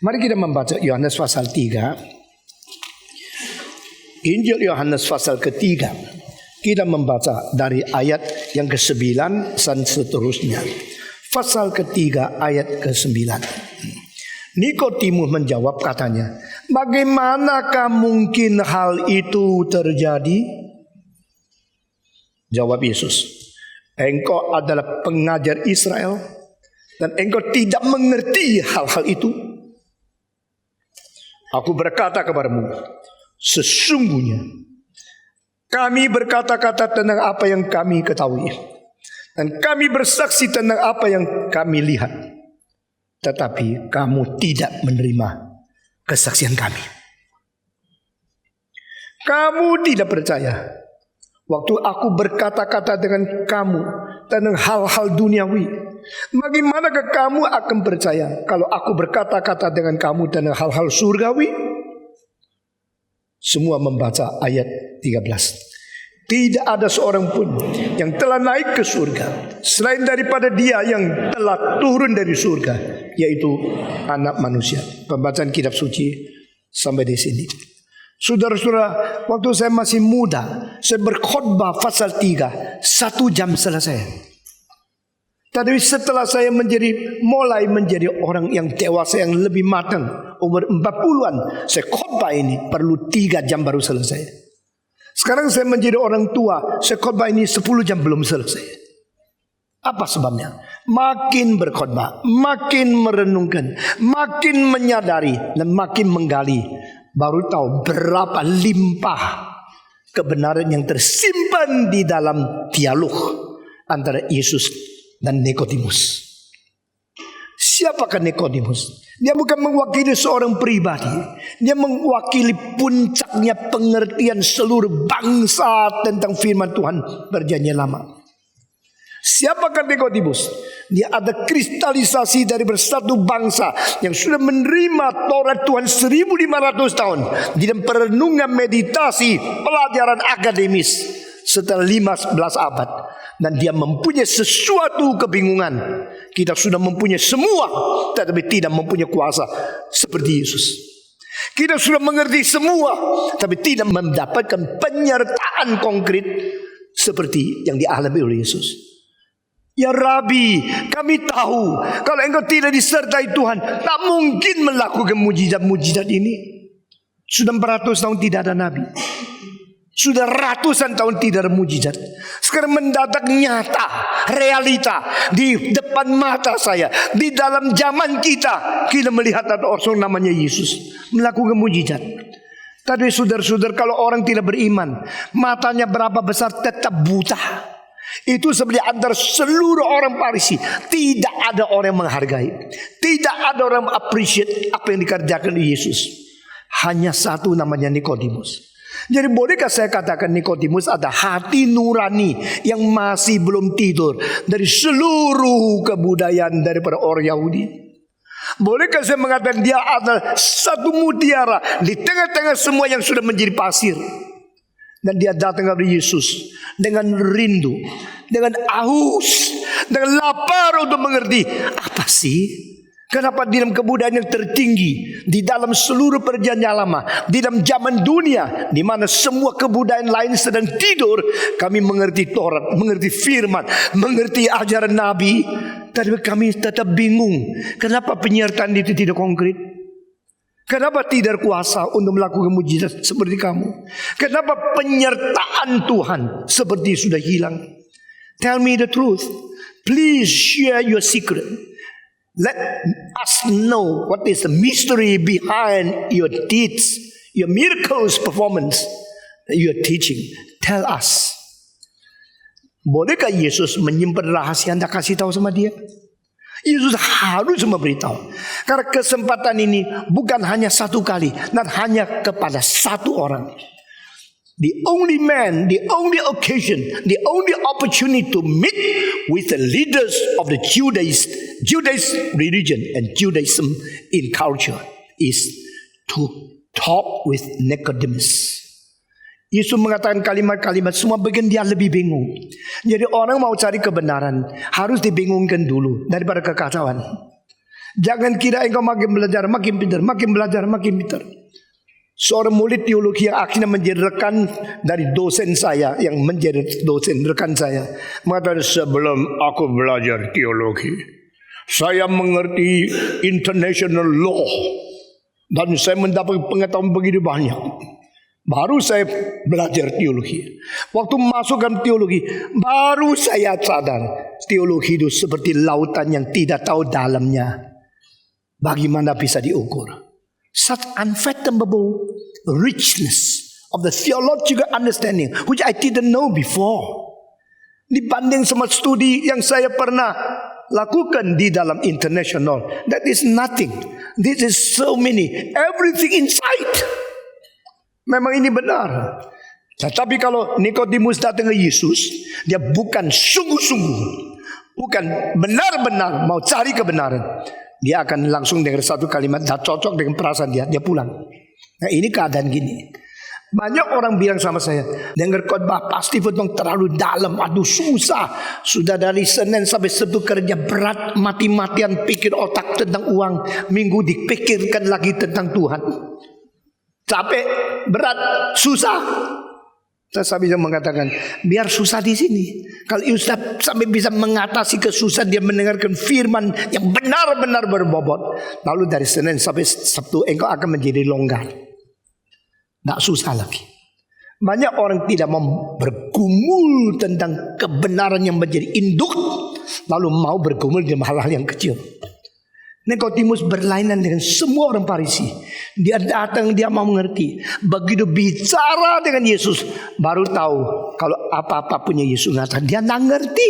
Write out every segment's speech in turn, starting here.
Mari kita membaca Yohanes pasal 3. Injil Yohanes pasal ketiga. Kita membaca dari ayat yang ke-9 dan seterusnya. Pasal ketiga ayat ke-9. Nikodemus menjawab katanya, bagaimanakah mungkin hal itu terjadi? Jawab Yesus, engkau adalah pengajar Israel dan engkau tidak mengerti hal-hal itu. Aku berkata kepadamu, sesungguhnya kami berkata-kata tentang apa yang kami ketahui, dan kami bersaksi tentang apa yang kami lihat, tetapi kamu tidak menerima kesaksian kami. Kamu tidak percaya waktu aku berkata-kata dengan kamu tentang hal-hal duniawi. Bagaimanakah kamu akan percaya kalau aku berkata-kata dengan kamu tentang hal-hal surgawi? Semua membaca ayat 13. Tidak ada seorang pun yang telah naik ke surga selain daripada dia yang telah turun dari surga, yaitu anak manusia. Pembacaan kitab suci sampai di sini. Saudara-saudara, waktu saya masih muda, saya berkhotbah pasal 3, 1 jam selesai. Tapi setelah saya mulai menjadi orang yang dewasa, yang lebih matang, umur 40-an, saya khotbah ini perlu 3 jam baru selesai. Sekarang saya menjadi orang tua, saya khotbah ini 10 jam belum selesai. Apa sebabnya? Makin berkhotbah, makin merenungkan, makin menyadari, dan makin menggali, baru tahu berapa limpah kebenaran yang tersimpan di dalam dialog antara Yesus dan Nikodemus. Siapakah Nikodemus? Dia bukan mewakili seorang pribadi. Dia mewakili puncaknya pengertian seluruh bangsa tentang firman Tuhan perjanjian lama. Siapakah Nikodemus? Dia ada kristalisasi dari bersatu bangsa yang sudah menerima Taurat Tuhan 1500 tahun di dalam perenungan, meditasi, pelajaran akademis setelah 15 abad. Dan dia mempunyai sesuatu kebingungan. Kita sudah mempunyai semua, tetapi tidak mempunyai kuasa seperti Yesus. Kita sudah mengerti semua, tapi tidak mendapatkan penyertaan konkret seperti yang dialami oleh Yesus. Ya Rabi, kami tahu kalau engkau tidak disertai Tuhan, tak mungkin melakukan mujizat-mujizat ini. Sudah 400 tahun tidak ada nabi. Sudah ratusan tahun tidak ada mujizat. Sekarang mendadak nyata, realita di depan mata saya. Di dalam zaman kita melihat ada orang namanya Yesus melakukan mujizat. Tapi saudara-saudara, kalau orang tidak beriman, matanya berapa besar tetap buta. Itu seperti antara seluruh orang Farisi, tidak ada orang yang menghargai, tidak ada orang yang appreciate apa yang dikerjakan Yesus. Hanya satu, namanya Nikodemus. Jadi bolehkah saya katakan Nikodemus ada hati nurani yang masih belum tidur dari seluruh kebudayaan daripada orang Yahudi? Bolehkah saya mengatakan dia adalah satu mutiara di tengah-tengah semua yang sudah menjadi pasir? Dan dia datang kepada Yesus dengan rindu, dengan haus, dengan lapar untuk mengerti apa sih? Kenapa di dalam kebudayaan yang tertinggi, di dalam seluruh perjanjian lama, di dalam zaman dunia, di mana semua kebudayaan lain sedang tidur, kami mengerti Taurat, mengerti firman, mengerti ajaran Nabi, tapi kami tetap bingung. Kenapa penyertaan itu tidak konkret? Kenapa tidak kuasa untuk melakukan mujizat seperti kamu? Kenapa penyertaan Tuhan seperti sudah hilang? Tell me the truth. Please share your secret. Let us know what is the mystery behind your deeds, your miracles performance that you are teaching. Tell us. Bolehkah Yesus menyimpan rahasia Anda kasih tahu sama dia? Yesus harus memberitahu. Karena kesempatan ini bukan hanya satu kali, dan hanya kepada satu orang. The only man, the only occasion, the only opportunity to meet with the leaders of the Judaism religion and Judaism in culture is to talk with Nicodemus. Yesus mengatakan kalimat-kalimat semua bikin dia lebih bingung. Jadi orang mau cari kebenaran harus dibingungkan dulu daripada kekacauan. Jangan kira engkau makin belajar, makin pintar, makin belajar, makin pintar. Seorang murid teologi yang akhirnya menjadi rekan dari dosen saya, yang menjadi dosen rekan saya, mengatakan, sebelum aku belajar teologi, saya mengerti international law dan saya mendapat pengetahuan begitu banyak. Baru saya belajar teologi. Waktu masukkan teologi, baru saya sadar teologi itu seperti lautan yang tidak tahu dalamnya. Bagaimana bisa diukur? Such unfathomable richness of the theological understanding which I didn't know before. Dibanding sama studi yang saya pernah lakukan di dalam international, that is nothing. This is so many, everything inside. Memang ini benar. Tetapi kalau Nikodemus datang ke Yesus, dia bukan sungguh-sungguh, bukan benar-benar mau cari kebenaran, dia akan langsung dengar satu kalimat dan cocok dengan perasaan dia pulang. Nah, ini keadaan gini. Banyak orang bilang sama saya, dengar khotbah pasti potong terlalu dalam, aduh susah. Sudah dari Senin sampai Sabtu kerja berat, mati-matian pikir otak tentang uang. Minggu dipikirkan lagi tentang Tuhan. Capek, berat, susah. Saya bisa mengatakan, biar susah di sini. Kalau Ustaz sampai bisa mengatasi kesusahan, dia mendengarkan firman yang benar-benar berbobot. Lalu dari Senin sampai Sabtu engkau akan menjadi longgar. Tidak susah lagi. Banyak orang tidak mau bergumul tentang kebenaran yang menjadi induk, lalu mau bergumul di hal-hal yang kecil. Nikodemus berlainan dengan semua orang Farisi. Dia datang, dia mau mengerti. Begitu bicara dengan Yesus, baru tahu kalau apa-apa punya Yesus ngatakan, dia tidak ngerti.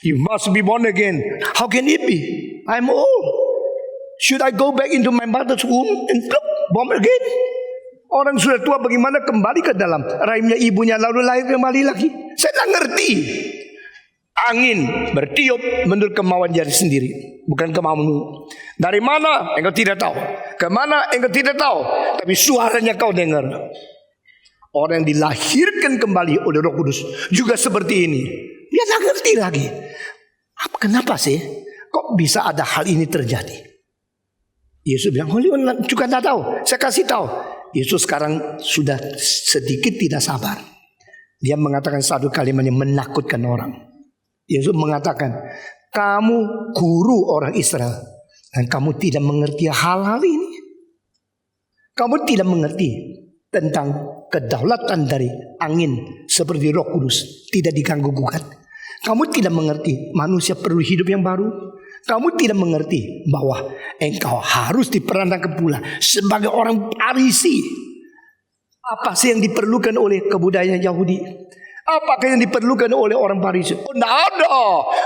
You must be born again. How can it be? I'm old. Should I go back into my mother's womb and born again? Orang sudah tua bagaimana kembali ke dalam rahimnya ibunya lalu lahir kembali lagi? Saya tidak ngerti. Angin bertiup menurut kemauan diri sendiri, bukan kemauanmu. Dari mana engkau tidak tahu, kemana engkau tidak tahu, tapi suaranya kau dengar. Orang yang dilahirkan kembali oleh Roh Kudus juga seperti ini. Dia tidak ngerti lagi. Kenapa sih kok bisa ada hal ini terjadi? Yesus bilang, juga tidak tahu. Saya kasih tahu. Yesus sekarang sudah sedikit tidak sabar. Dia mengatakan satu kalimat yang menakutkan orang. Yesus mengatakan, kamu guru orang Israel dan kamu tidak mengerti hal-hal ini. Kamu tidak mengerti tentang kedaulatan dari angin seperti Roh Kudus, tidak diganggu gugat. Kamu tidak mengerti manusia perlu hidup yang baru. Kamu tidak mengerti bahwa engkau harus diperankan pula sebagai orang Farisi. Apa sih yang diperlukan oleh kebudayaan Yahudi? Apakah yang diperlukan oleh orang Farisi? Oh, tidak ada.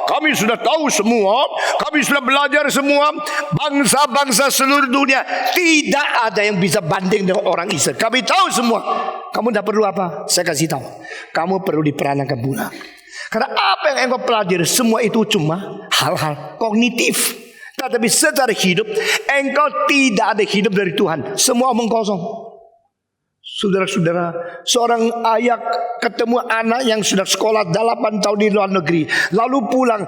Kami sudah tahu semua. Kami sudah belajar semua. Bangsa-bangsa seluruh dunia tidak ada yang bisa banding dengan orang Israel. Kami tahu semua. Kamu tidak perlu apa? Saya kasih tahu. Kamu perlu diperankan pula. Karena apa yang engkau pelajari semua itu cuma hal-hal kognitif. Tetapi secara hidup engkau tidak ada hidup dari Tuhan. Semua omong kosong. Saudara-saudara, seorang ayah ketemu anak yang sudah sekolah 8 tahun di luar negeri, lalu pulang,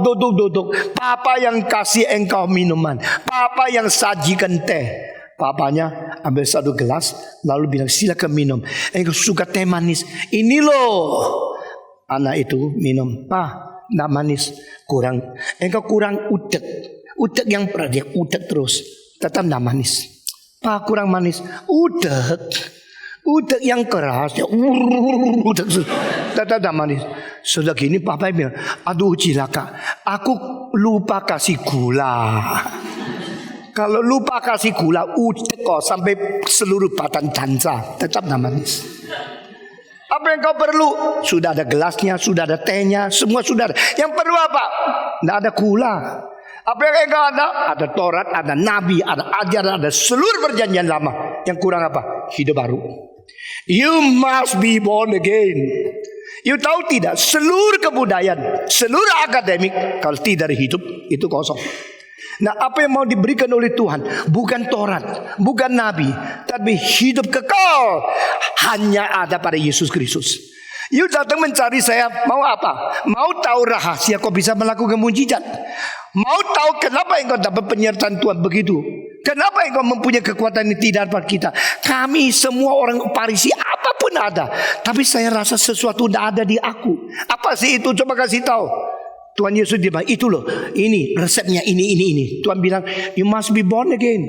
duduk. Papa yang kasih engkau minuman, papa yang sajikan teh. Papanya ambil satu gelas, lalu bilang silakan minum. Engkau suka teh manis, ini loh. Anak itu minum, Pak, tidak manis, kurang. Engkau kurang udek, udek yang pernah udek terus, tetap tidak manis. Pak, kurang manis, udek yang keras, udek tetap tidak manis. Sudah gini, Papa bilang, aduh cilaka, aku lupa kasih gula. Kalau lupa kasih gula, udek kok sampai seluruh badan dansa, tetap tidak manis. Apa yang kau perlu? Sudah ada gelasnya, sudah ada tehnya, semua sudah ada. Yang perlu apa? Tidak ada gula. Apa yang engkau ada? Ada Taurat, ada Nabi, ada ajaran, ada seluruh perjanjian lama. Yang kurang apa? Hidup baru. You must be born again. You tahu tidak? Seluruh kebudayaan, seluruh akademik, kalau tidak hidup, itu kosong. Nah, apa yang mau diberikan oleh Tuhan? Bukan Taurat, bukan Nabi, tapi hidup kekal hanya ada pada Yesus Kristus. You datang mencari saya mau apa? Mau tahu rahasia kau bisa melakukan mujizat? Mau tahu kenapa engkau dapat penyertaan Tuhan begitu? Kenapa engkau mempunyai kekuatan yang tidak dapat kita? Kami semua orang Farisi apapun ada, tapi saya rasa sesuatu tidak ada di aku. Apa sih itu? Coba kasih tahu. Tuhan Yesus dia bilang, itu loh, ini resepnya, ini. Tuhan bilang, you must be born again.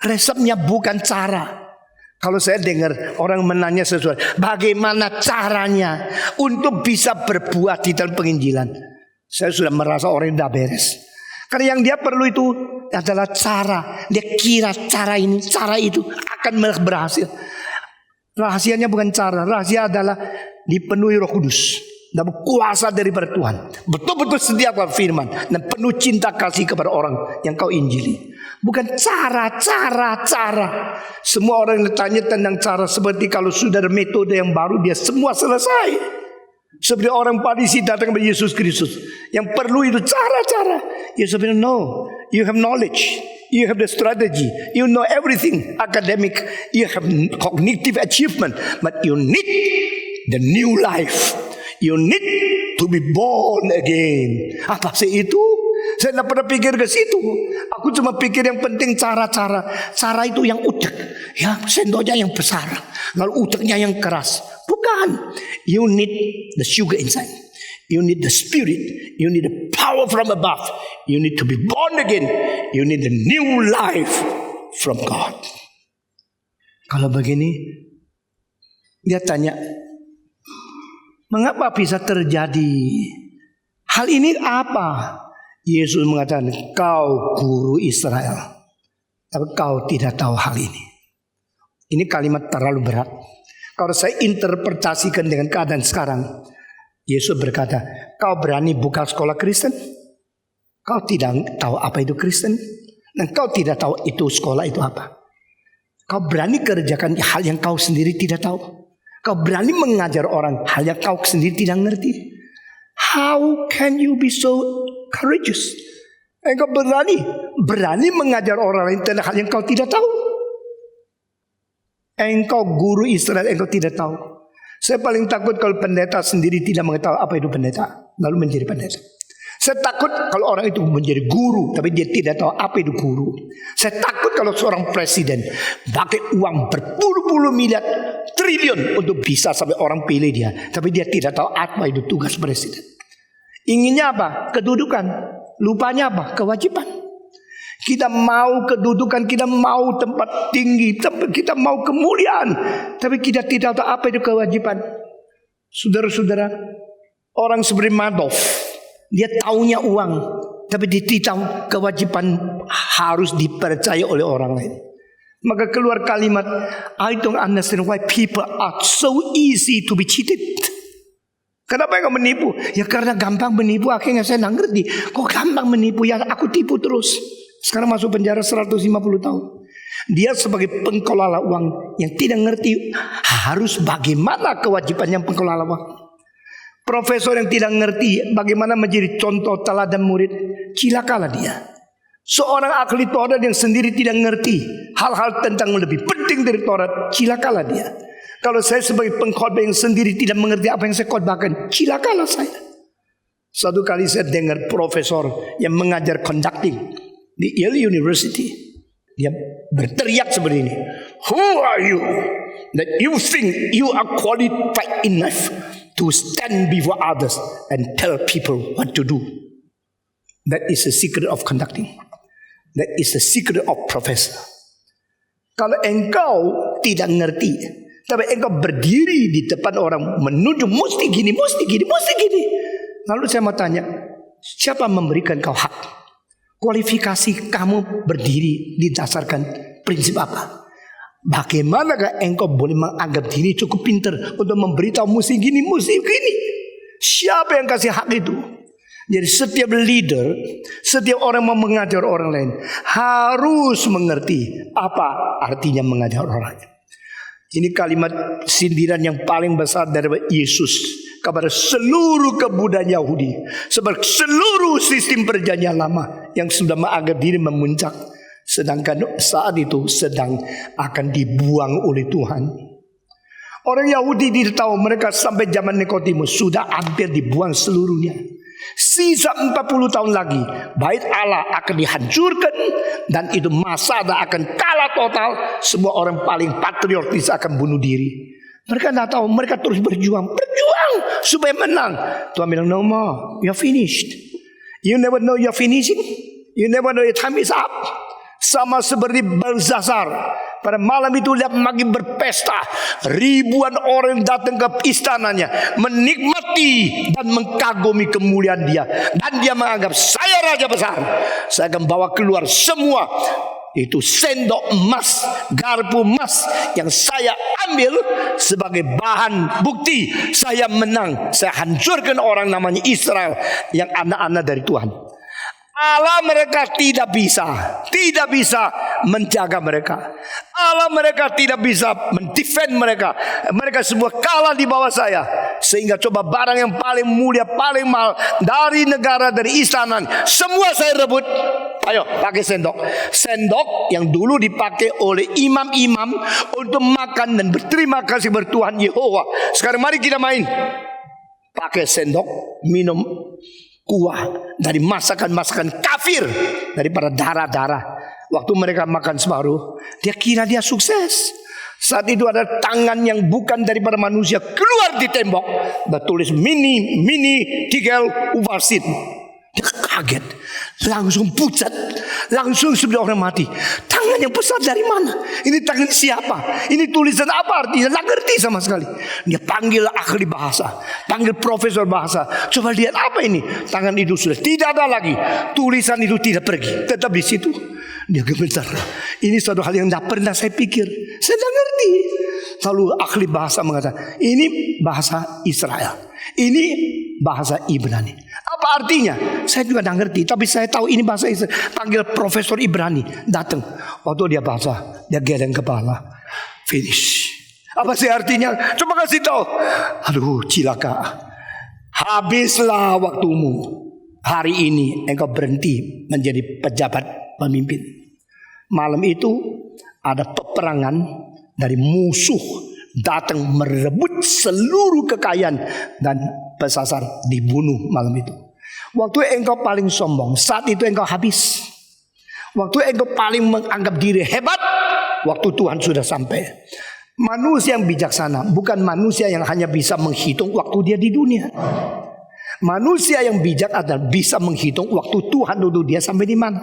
Resepnya bukan cara. Kalau saya dengar orang menanya sesuatu, bagaimana caranya untuk bisa berbuat di dalam penginjilan, saya sudah merasa orang yang tidak beres. Karena yang dia perlu itu adalah cara. Dia kira cara ini, cara itu akan berhasil. Rahasianya bukan cara, rahasia adalah dipenuhi Roh Kudus. Dapat kuasa daripada Tuhan, betul-betul setia kepada firman, dan penuh cinta kasih kepada orang yang kau injili. Bukan cara. Semua orang yang tanya tentang cara, seperti kalau sudah ada metode yang baru, dia semua selesai. Seperti orang Farisi datang kepada Yesus Kristus, yang perlu itu cara. Yesus bilang, no, you have knowledge, you have the strategy, you know everything, academic, you have cognitive achievement, but you need the new life. You need to be born again. Apa sih itu? Saya tidak pernah pikir ke situ. Aku cuma pikir yang penting cara-cara. Cara itu yang utek, ya sendoknya yang besar, lalu uteknya yang keras. Bukan. You need the sugar inside. You need the spirit. You need the power from above. You need to be born again. You need the new life from God. Kalau begini, dia tanya, mengapa bisa terjadi hal ini? Apa? Yesus mengatakan, kau guru Israel, tapi kau tidak tahu hal ini. Ini kalimat terlalu berat. Kalau saya interpretasikan dengan keadaan sekarang, Yesus berkata, kau berani buka sekolah Kristen? Kau tidak tahu apa itu Kristen, dan kau tidak tahu itu sekolah itu apa. Kau berani kerjakan hal yang kau sendiri tidak tahu. Kau berani mengajar orang hal yang kau sendiri tidak ngerti. How can you be so courageous? Engkau berani mengajar orang lain tentang hal yang kau tidak tahu. Engkau guru Israel, engkau tidak tahu. Saya paling takut kalau pendeta sendiri tidak mengetahui apa itu pendeta, lalu menjadi pendeta. Saya takut kalau orang itu menjadi guru, tapi dia tidak tahu apa itu guru. Saya takut kalau seorang presiden pakai uang berpuluh-puluh miliar, triliun untuk bisa sampai orang pilih dia, tapi dia tidak tahu apa itu tugas presiden. Inginnya apa? Kedudukan. Lupanya apa? Kewajiban. Kita mau kedudukan, kita mau tempat tinggi, kita mau kemuliaan, tapi kita tidak tahu apa itu kewajiban. Saudara-saudara, orang seperti Madoff, dia taunya uang, tapi dia tidak tahu kewajiban harus dipercaya oleh orang lain. Maka keluar kalimat, I don't understand why people are so easy to be cheated. Kenapa engkau menipu? Ya karena gampang menipu. Akhirnya saya tidak ngerti, kok gampang menipu, ya aku tipu terus. Sekarang masuk penjara 150 tahun. Dia sebagai pengelola uang yang tidak ngerti harus bagaimana kewajibannya pengelola uang. Profesor yang tidak ngerti bagaimana menjadi contoh teladan murid, cilakalah dia. Seorang ahli Taurat yang sendiri tidak ngerti hal-hal tentang lebih penting dari Taurat, cilakalah dia. Kalau saya sebagai pengkhotbah yang sendiri tidak mengerti apa yang saya khotbahkan, cilakalah saya. Satu kali saya dengar profesor yang mengajar conducting di Yale University, dia berteriak seperti ini, who are you that you think you are qualified enough to stand before others and tell people what to do? That is the secret of conducting. That is the secret of professor. Kalau engkau tidak ngerti, tapi engkau berdiri di depan orang menuduh mesti gini. Lalu saya mau tanya, siapa memberikan kau hak? Kualifikasi kamu berdiri didasarkan prinsip apa? Bagaimanakah engkau boleh menganggap diri cukup pintar untuk memberitahu mesti gini? Siapa yang kasih hak itu? Jadi setiap leader, setiap orang mau mengajar orang lain harus mengerti apa artinya mengajar orang lain. Ini kalimat sindiran yang paling besar dari Yesus kepada seluruh kebudayaan Yahudi, sebagai seluruh sistem perjanjian lama yang sudah menganggap diri memuncak, sedangkan saat itu sedang akan dibuang oleh Tuhan. Orang Yahudi tidak tahu, mereka sampai zaman Nikodemus sudah hampir dibuang seluruhnya. Sisa 40 tahun lagi bait Allah akan dihancurkan, dan itu Masada akan kalah total. Semua orang paling patriotis akan bunuh diri. Mereka tidak tahu, mereka terus berjuang supaya menang. Tuhan bilang, no more, you're finished. You never know you're finishing. You never know your time is up. Sama seperti Belshazzar. Pada malam itu dia makin berpesta. Ribuan orang datang ke istananya, menikmati dan mengagumi kemuliaan dia. Dan dia menganggap, saya raja besar. Saya akan bawa keluar semua itu sendok emas, garpu emas yang saya ambil sebagai bahan bukti saya menang. Saya hancurkan orang namanya Israel yang anak-anak dari Tuhan. Allah mereka tidak bisa menjaga mereka. Allah mereka tidak bisa mendefend mereka. Mereka semua kalah di bawah saya. Sehingga coba barang yang paling mulia, paling mahal dari negara, dari istana, semua saya rebut. Ayo pakai sendok. Sendok yang dulu dipakai oleh imam-imam untuk makan dan berterima kasih bertuhan Yehova. Sekarang mari kita main. Pakai sendok minum kuah dari masakan-masakan kafir, daripada darah-darah. Waktu mereka makan separuh, dia kira dia sukses. Saat itu ada tangan yang bukan daripada manusia keluar di tembok, bertulis mini tigel uvarsit. Dia kaget, langsung pucat, langsung seperti orang mati. Tangan yang besar dari mana? Ini tangan siapa? Ini tulisan apa artinya? Nggak ngerti sama sekali. Dia panggil ahli bahasa, panggil profesor bahasa. Coba lihat apa ini? Tangan itu sudah tidak ada lagi. Tulisan itu tidak pergi, tetap di situ. Dia gemetar. Ini suatu hal yang tidak pernah saya pikir. Saya tidak ngerti. Lalu ahli bahasa mengatakan, ini bahasa Israel, ini bahasa Ibrani. Apa artinya? Saya juga tidak ngerti, tapi saya tahu ini bahasa Israel. Panggil profesor Ibrani, datang. Waktu dia bahasa, dia geleng kepala. Finish. Apa sih artinya? Coba kasih tahu. Aduh, cilaka. Habislah waktumu. Hari ini engkau berhenti menjadi pejabat pemimpin. Malam itu ada peperangan dari musuh datang merebut seluruh kekayaan, dan Belshazzar dibunuh malam itu. Waktu engkau paling sombong, saat itu engkau habis. Waktu engkau paling menganggap diri hebat, waktu Tuhan sudah sampai. Manusia yang bijaksana bukan manusia yang hanya bisa menghitung waktu dia di dunia. Manusia yang bijak adalah bisa menghitung waktu Tuhan duduk dia sampai di mana.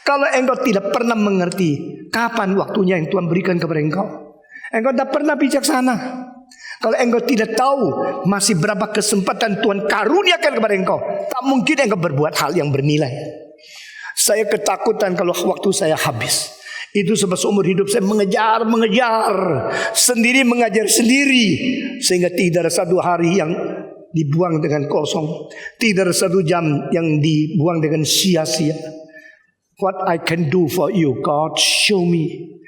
Kalau engkau tidak pernah mengerti kapan waktunya yang Tuhan berikan kepada engkau, engkau tidak pernah bijaksana. Kalau engkau tidak tahu masih berapa kesempatan Tuhan karuniakan kepada engkau, tak mungkin engkau berbuat hal yang bernilai. Saya ketakutan kalau waktu saya habis. Itu sebab seumur hidup saya mengejar sendiri, mengajar sendiri, sehingga tidak ada satu hari yang dibuang dengan kosong, tidak ada satu jam yang dibuang dengan sia-sia. What I can do for you, God, show me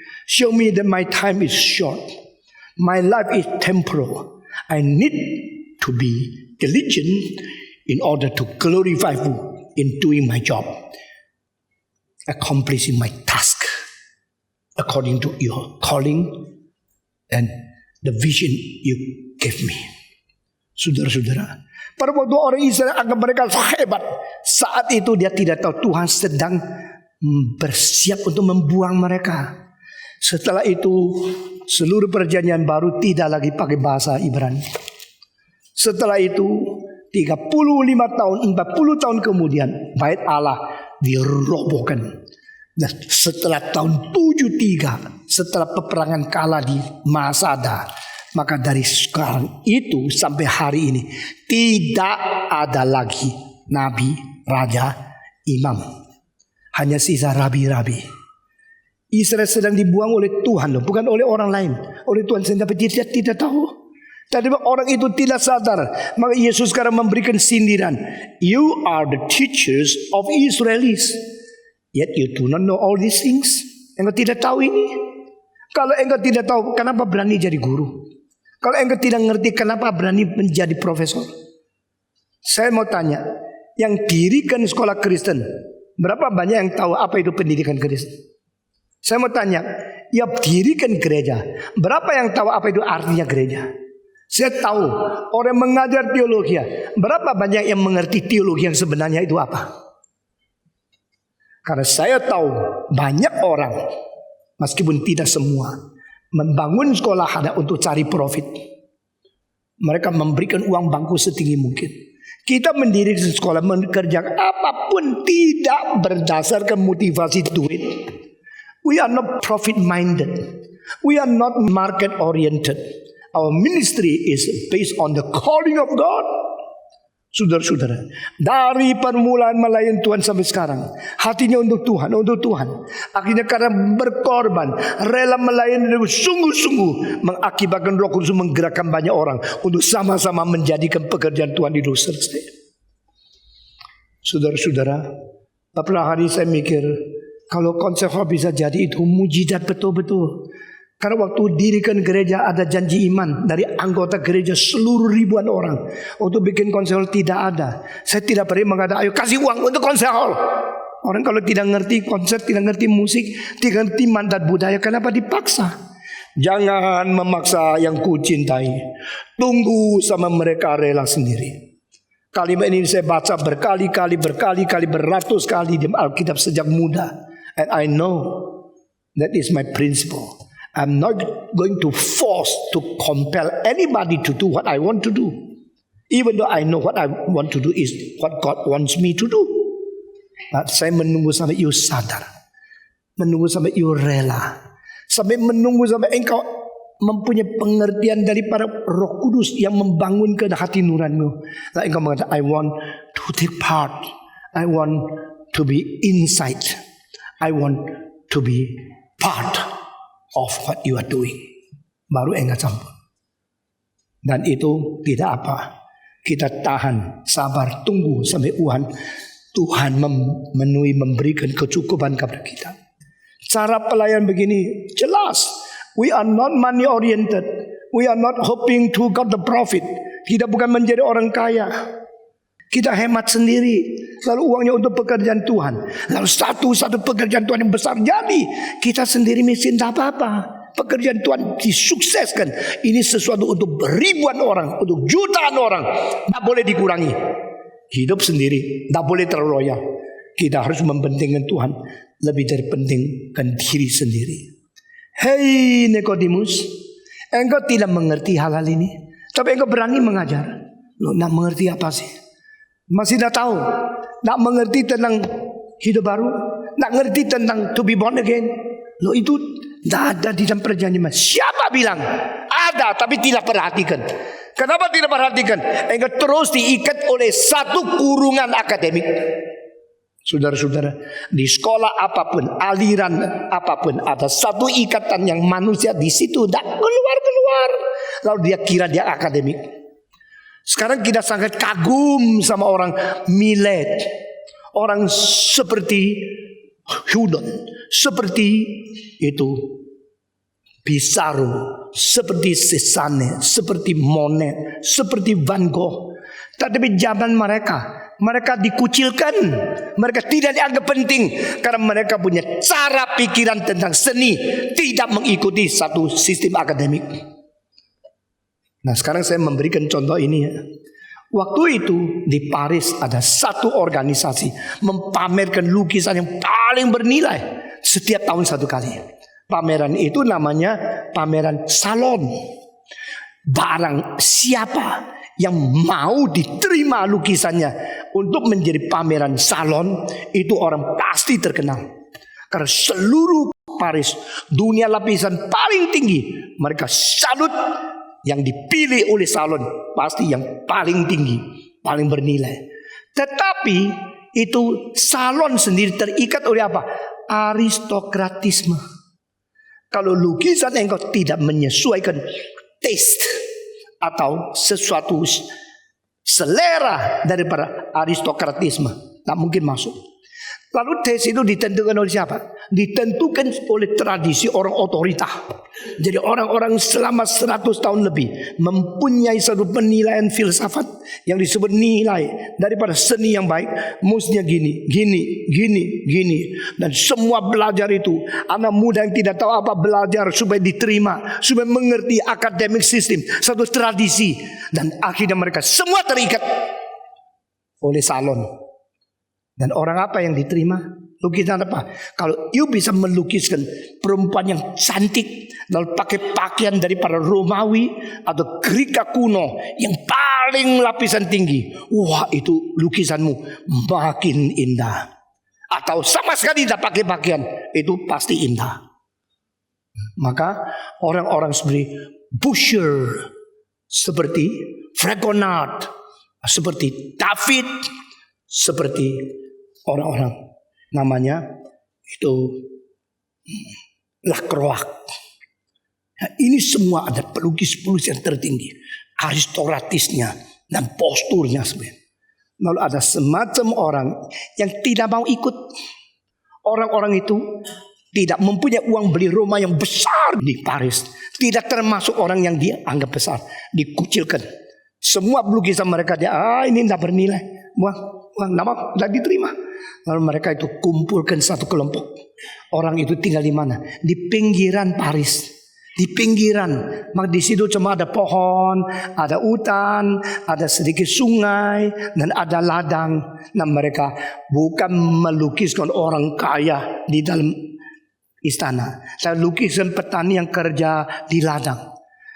that my time is short. My life is temporal. I need to be diligent in order to glorify you in doing my job, accomplishing my task according to your calling and the vision you gave me. Saudara-saudara, pada waktu orang Israel anggap mereka hebat, saat itu dia tidak tahu Tuhan sedang bersiap untuk membuang mereka. Setelah itu seluruh perjanjian baru tidak lagi pakai bahasa Ibrani. Setelah itu 35 tahun, 40 tahun kemudian bait Allah dirobohkan. Dan setelah tahun 73, setelah peperangan kalah di Masada, maka dari sekarang itu sampai hari ini tidak ada lagi nabi, raja, imam. Hanya sisa rabi-rabi. Israel sedang dibuang oleh Tuhan, bukan oleh orang lain. Oleh Tuhan sendiri, tapi dia tidak tahu. Tadi orang itu tidak sadar. Maka Yesus sekarang memberikan sindiran. You are the teachers of Israelis, yet you do not know all these things. Engkau tidak tahu ini. Kalau engkau tidak tahu, kenapa berani jadi guru? Kalau engkau tidak ngerti, kenapa berani menjadi profesor? Saya mau tanya, yang dirikan sekolah Kristen, berapa banyak yang tahu apa itu pendidikan Kristen? Saya mau tanya, ya dirikan gereja, berapa yang tahu apa itu artinya gereja? Saya tahu orang mengajar teologi, berapa banyak yang mengerti teologi yang sebenarnya itu apa? Karena saya tahu banyak orang, meskipun tidak semua, membangun sekolah hanya untuk cari profit. Mereka memberikan uang bangku setinggi mungkin. Kita mendirikan sekolah, mengerjakan apapun tidak berdasarkan motivasi duit. We are not profit minded. We are not market oriented. Our ministry is based on the calling of God. Saudara-saudara, dari permulaan melayani Tuhan sampai sekarang, hatinya untuk Tuhan, untuk Tuhan. Akhirnya karena berkorban, rela melayani dengan sungguh-sungguh, mengakibatkan Roh Kudus menggerakkan banyak orang untuk sama-sama menjadikan pekerjaan Tuhan itu selesai. Saudara-saudara, beberapa hari saya mikir, kalau konsep bisa jadi itu mujizat betul-betul. Karena waktu dirikan gereja ada janji iman dari anggota gereja seluruh ribuan orang. Untuk bikin konsel tidak ada. Saya tidak pernah mengatakan ayo kasih uang untuk konsel. Orang kalau tidak ngerti konsep, tidak ngerti musik, tidak ngerti mandat budaya, kenapa dipaksa? Jangan memaksa yang kucintai. Tunggu sama mereka rela sendiri. Kalimat ini saya baca berkali-kali, beratus kali di Alkitab sejak muda. And I know that is my principle. I'm not going to force to compel anybody to do what I want to do. Even though I know what I want to do is what God wants me to do. Nah, saya menunggu sampai you sadar. Menunggu sampai you rela. Sampai menunggu sampai engkau mempunyai pengertian daripada Roh Kudus yang membangunkan hati nuranimu. Nah, engkau mengatakan I want to take part. I want to be inside. I want to be part of what you are doing. Baru engkau campur. Dan itu tidak apa. Kita tahan, sabar, tunggu sampai Tuhan memenuhi, memberikan kecukupan kepada kita. Cara pelayan begini jelas. We are not money oriented. We are not hoping to get the profit. Kita bukan menjadi orang kaya. Kita hemat sendiri. Lalu uangnya untuk pekerjaan Tuhan. Lalu satu pekerjaan Tuhan yang besar jadi. Kita sendiri miskin tak apa-apa. Pekerjaan Tuhan disukseskan. Ini sesuatu untuk ribuan orang, untuk jutaan orang. Tak boleh dikurangi. Hidup sendiri, tak boleh terlalu loyal. Kita harus mempentingkan Tuhan lebih dari pentingkan diri sendiri. Hei Nikodemus, engkau tidak mengerti hal-hal ini, tapi engkau berani mengajar. Lo nak mengerti apa sih? Masih tak tahu? Nak mengerti tentang hidup baru? Nak mengerti tentang to be born again? Lo itu tidak ada di dalam perjanjian. Siapa bilang? Ada, tapi tidak perhatikan. Kenapa tidak perhatikan? Engkau terus diikat oleh satu kurungan akademik. Saudara-saudara, di sekolah apapun, aliran apapun, ada satu ikatan yang manusia di situ tidak keluar. Lalu dia kira dia akademik. Sekarang kita sangat kagum sama orang Milet, orang seperti Hudon, seperti itu Pissarro, seperti Cézanne, seperti Monet, seperti Van Gogh. Tetapi zaman mereka dikucilkan, mereka tidak dianggap penting karena mereka punya cara pikiran tentang seni, tidak mengikuti satu sistem akademik. Nah, sekarang saya memberikan contoh ini. Waktu itu di Paris ada satu organisasi memamerkan lukisan yang paling bernilai setiap tahun satu kali. Pameran itu namanya pameran salon. Barang siapa yang mau diterima lukisannya untuk menjadi pameran salon, itu orang pasti terkenal. Karena seluruh Paris, dunia lapisan paling tinggi, mereka salut yang dipilih oleh salon pasti yang paling tinggi, paling bernilai. Tetapi itu salon sendiri terikat oleh apa? Aristokratisme. Kalau lukisan engkau tidak menyesuaikan taste atau sesuatu selera daripada aristokratisme, tak mungkin masuk. Lalu tes itu ditentukan oleh siapa? Ditentukan oleh tradisi orang otorita. Jadi orang-orang selama 100 tahun lebih mempunyai satu penilaian filsafat yang disebut nilai daripada seni yang baik. Mestinya gini. Dan semua belajar itu, anak muda yang tidak tahu apa belajar supaya diterima, supaya mengerti akademik sistem, satu tradisi. Dan akhirnya mereka semua terikat oleh salon. Dan orang apa yang diterima? Lukisan apa? Kalau you bisa melukiskan perempuan yang cantik lalu pakai pakaian daripada Romawi atau Greka kuno yang paling lapisan tinggi, wah itu lukisanmu makin indah. Atau sama sekali tidak pakai pakaian, itu pasti indah. Maka orang-orang seperti Boucher, seperti Fragonard, seperti David, seperti orang-orang namanya itu Lacroix. Nah, ini semua ada pelukis-pelukis yang tertinggi, aristokratisnya dan posturnya sebenarnya. Lalu ada semacam orang yang tidak mau ikut. Orang-orang itu tidak mempunyai uang beli rumah yang besar di Paris. Tidak termasuk orang yang dianggap besar, dikucilkan. Semua lukisan mereka ini tidak bernilai. Wah, nama tidak diterima. Lalu mereka itu kumpulkan satu kelompok. Orang itu tinggal di mana? Di pinggiran Paris. Di pinggiran. Maka di situ cuma ada pohon, ada hutan, ada sedikit sungai, dan ada ladang. Nah mereka bukan melukiskan orang kaya di dalam istana. Tapi lukisan petani yang kerja di ladang.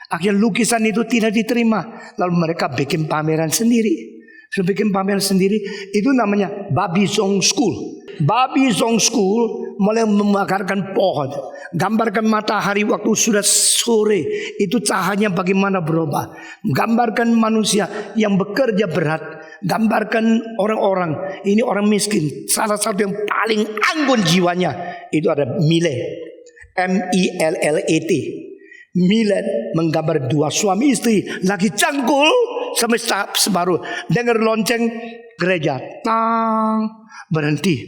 Akhirnya lukisan itu tidak diterima. Lalu mereka bikin pameran sendiri. Bikin pameran sendiri. Itu namanya Barbizon School. Barbizon School mulai memakarkan pohon. Gambarkan matahari waktu sudah sore. Itu cahayanya bagaimana berubah. Gambarkan manusia yang bekerja berat. Gambarkan orang-orang. Ini orang miskin. Salah satu yang paling anggun jiwanya. Itu ada Millet. Millet. Millet menggambar dua suami istri lagi cangkul semesta sebaru dengar lonceng gereja tang berhenti,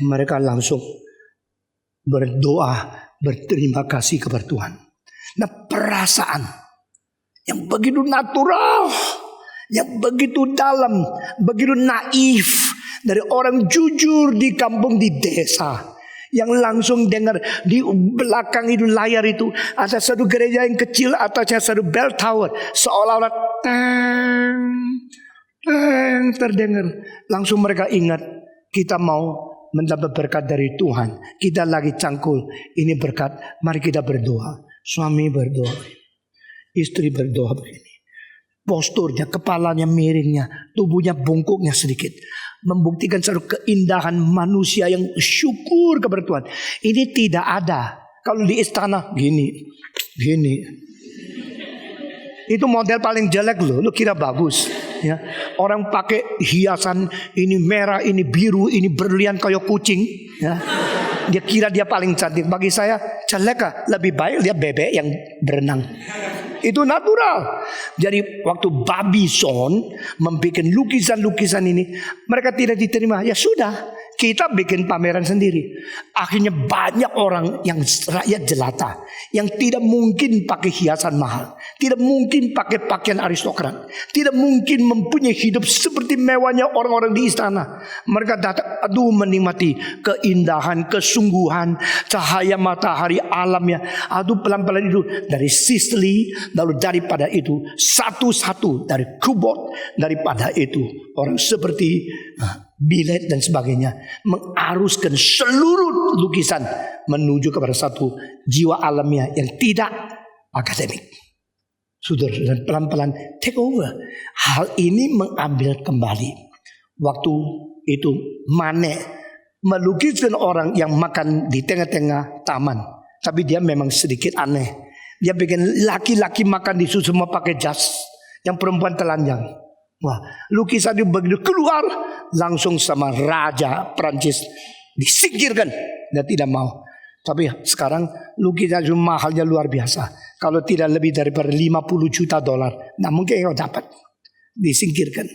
mereka langsung berdoa berterima kasih kepada Tuhan. Nah perasaan yang begitu natural, yang begitu dalam, begitu naif dari orang jujur di kampung di desa. Yang langsung dengar di belakang itu layar itu ada satu gereja yang kecil atasnya satu bell tower seolah-olah teng terdengar. Langsung mereka ingat kita mau mendapat berkat dari Tuhan. Kita lagi cangkul ini berkat. Mari kita berdoa. Suami berdoa, istri berdoa begini. Posturnya, kepalanya miringnya, tubuhnya bungkuknya sedikit. Membuktikan satu keindahan manusia yang syukur kepada Tuhan. Ini tidak ada. Kalau di istana gini. Itu model paling jelek loh. Lu kira bagus ya. Orang pakai hiasan ini merah, ini biru, ini berlian kayak kucing ya. Dia kira dia paling cantik. Bagi saya jelek lah. Lebih baik dia bebek yang berenang. Itu natural. Jadi waktu Barbizon membuat lukisan-lukisan ini, mereka tidak diterima. Ya sudah, kita bikin pameran sendiri. Akhirnya banyak orang yang rakyat jelata, yang tidak mungkin pakai hiasan mahal, tidak mungkin pakai pakaian aristokrat, tidak mungkin mempunyai hidup seperti mewahnya orang-orang di istana. Mereka datang, menikmati keindahan, kesungguhan, cahaya matahari alamnya. Pelan-pelan itu dari Sicily. Lalu daripada itu satu-satu dari Courbet, daripada itu orang seperti Millet dan sebagainya mengaruskan seluruh lukisan menuju kepada satu jiwa alamiah yang tidak akademik. Sudah dan pelan-pelan take over. Hal ini mengambil kembali. Waktu itu Manet melukiskan orang yang makan di tengah-tengah taman, tapi dia memang sedikit aneh. Dia bikin laki-laki makan di susu semua pakai jas, yang perempuan telanjang. Wah, lukisan itu begitu keluar langsung sama raja Prancis disingkirkan. Dia tidak mau. Tapi sekarang lukisan itu mahalnya luar biasa. Kalau tidak lebih daripada 50 juta dolar, nah mungkin kau dapat. Disingkirkan.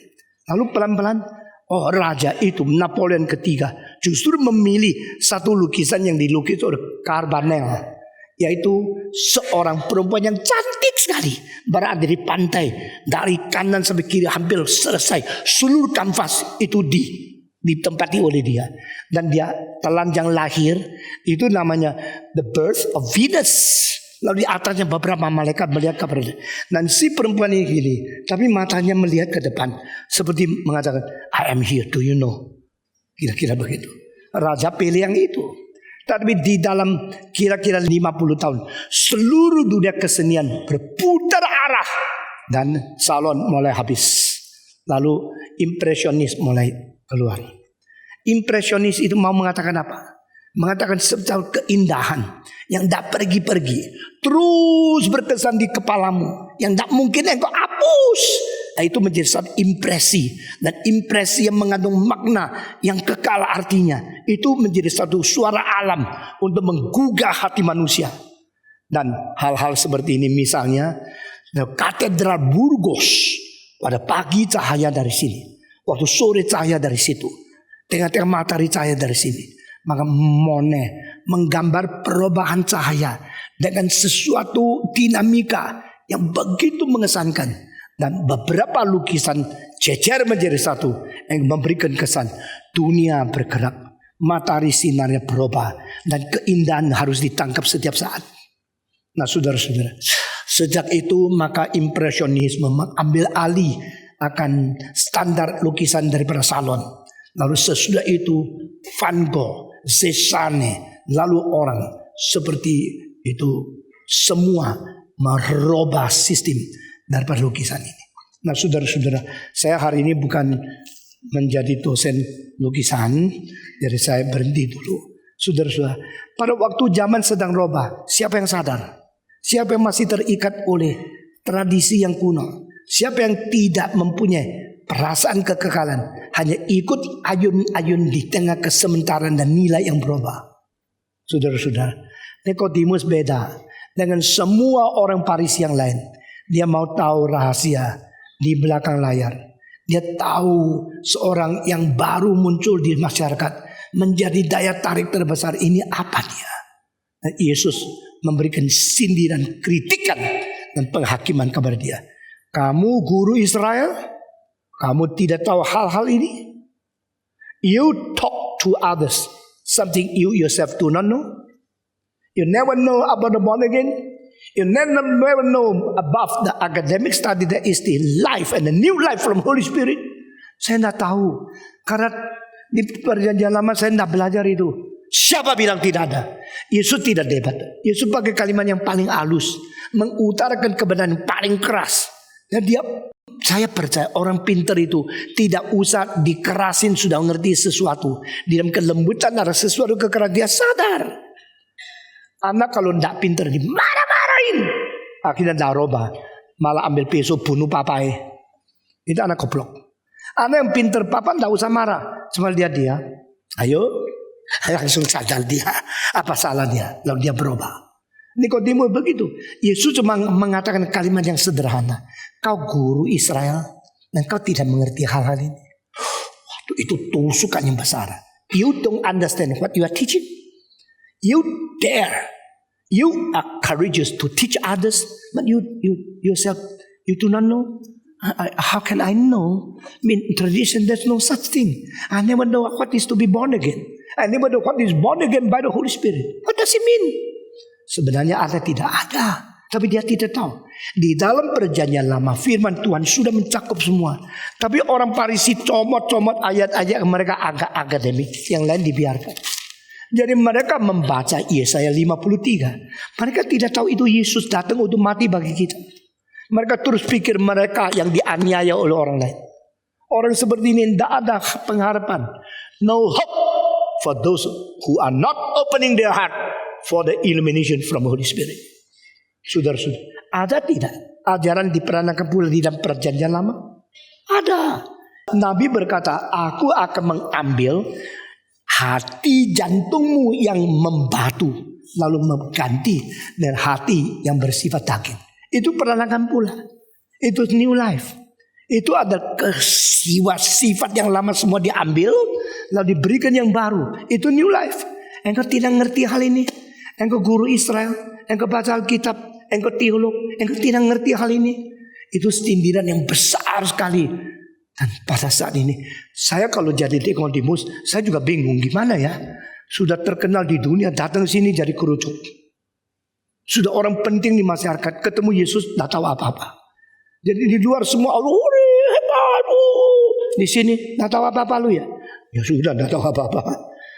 Lalu pelan-pelan Oh, raja itu Napoleon ketiga justru memilih satu lukisan yang dilukis oleh Carbonell, yaitu seorang perempuan yang cantik sekali berada di pantai, dari kanan sampai kiri hampir selesai. Seluruh kanvas itu ditempati oleh dia, dan dia telanjang lahir. Itu namanya The Birth of Venus. Lalu di atasnya beberapa malaikat melihat kepada dia. Dan si perempuan ini gini, tapi matanya melihat ke depan, seperti mengatakan, I am here, do you know? Kira-kira begitu. Raja pilih yang itu. Tapi di dalam kira-kira 50 tahun, seluruh dunia kesenian berputar arah, dan salon mulai habis. Lalu impresionis mulai keluar. Impresionis itu mau mengatakan apa? Mengatakan sebuah keindahan yang tidak pergi-pergi, terus berkesan di kepalamu, yang tidak mungkin engkau hapus. Nah, itu menjadi satu impresi, dan impresi yang mengandung makna yang kekal artinya. Itu menjadi satu suara alam untuk menggugah hati manusia. Dan hal-hal seperti ini misalnya Katedral Burgos, pada pagi cahaya dari sini, waktu sore cahaya dari situ, tengah-tengah matahari cahaya dari sini. Maka Monet menggambar perubahan cahaya dengan sesuatu dinamika yang begitu mengesankan. Dan beberapa lukisan cecer menjadi satu yang memberikan kesan dunia bergerak, matahari sinarnya berubah, dan keindahan harus ditangkap setiap saat. Nah, saudara-saudara, sejak itu maka impresionisme mengambil alih akan standar lukisan daripada Salon. Lalu sesudah itu Van Gogh, Cézanne, lalu orang seperti itu semua merubah sistem daripada lukisan ini. Nah, saudara-saudara, saya hari ini bukan menjadi dosen lukisan, jadi saya berhenti dulu. Saudara-saudara, pada waktu zaman sedang robah, siapa yang sadar? Siapa yang masih terikat oleh tradisi yang kuno? Siapa yang tidak mempunyai perasaan kekekalan, hanya ikut ayun-ayun di tengah kesementaraan dan nilai yang berubah? Saudara-saudara, Nikodemus beda dengan semua orang Farisi yang lain. Dia mau tahu rahasia di belakang layar. Dia tahu seorang yang baru muncul di masyarakat menjadi daya tarik terbesar ini apa dia. Dan Yesus memberikan sindiran, kritikan, dan penghakiman kepada dia. Kamu guru Israel, kamu tidak tahu hal-hal ini? You talk to others something you yourself do not know. You never know about the born again. You never know about the academic study that is the life and the new life from Holy Spirit. Saya tidak tahu, karena di perjanjian lama saya tidak belajar itu. Siapa bilang tidak ada? Yesus tidak debat. Yesus pakai kalimat yang paling halus, mengutarakan kebenaran yang paling keras. Dan saya percaya orang pintar itu tidak usah dikerasin sudah ngerti sesuatu. Di dalam kelembutan ada sesuatu kekerasan, dia sadar. Anak kalau tidak pintar dimarah-marahin, akhirnya tidak robah, malah ambil pisau bunuh papai. Itu anak goblok. Anak yang pintar, papa tidak usah marah, cuma lihat dia, ayo langsung sadar dia apa salah dia, lalu dia berubah. Nikodemus begitu. Yesus cuma mengatakan kalimat yang sederhana. Kau guru Israel dan kau tidak mengerti hal-hal ini. Waduh, itu tusukan yang besar. You don't understand what you are teaching. You dare. You are courageous to teach others, but you yourself, you do not know. How can I know? I mean, tradition, there's no such thing. I never know what is to be born again. I never know what is born again by the Holy Spirit. What does it mean? Sebenarnya ada, tidak ada. Tapi dia tidak tahu. Di dalam perjanjian lama firman Tuhan sudah mencakup semua. Tapi orang Farisi comot-comot ayat-ayat mereka agak akademik, yang lain dibiarkan. Jadi mereka membaca Yesaya 53. Mereka tidak tahu itu Yesus datang untuk mati bagi kita. Mereka terus pikir mereka yang dianiaya oleh orang lain. Orang seperti ini tidak ada pengharapan. No hope for those who are not opening their heart for the illumination from Holy Spirit. Saudara-saudara, ada tidak ajaran diperanakan pula di dalam perjanjian lama? Ada. Nabi berkata, aku akan mengambil hati jantungmu yang membatu, lalu mengganti dengan hati yang bersifat daging. Itu peranakan pula. Itu new life. Itu ada sifat yang lama semua diambil, lalu diberikan yang baru. Itu new life. Engkau tidak ngerti hal ini. Engkau guru Israel, engkau baca Alkitab, engkau teolog, engkau tidak ngerti hal ini. Itu sindiran yang besar sekali. Dan pada saat ini, saya kalau jadi Nikodemus, saya juga bingung gimana ya. Sudah terkenal di dunia, datang sini jadi kerucut. Sudah orang penting di masyarakat, ketemu Yesus, tidak tahu apa-apa. Jadi di luar semua, hebat. Di sini, tidak tahu apa-apa lu ya. Ya sudah, tidak tahu apa-apa.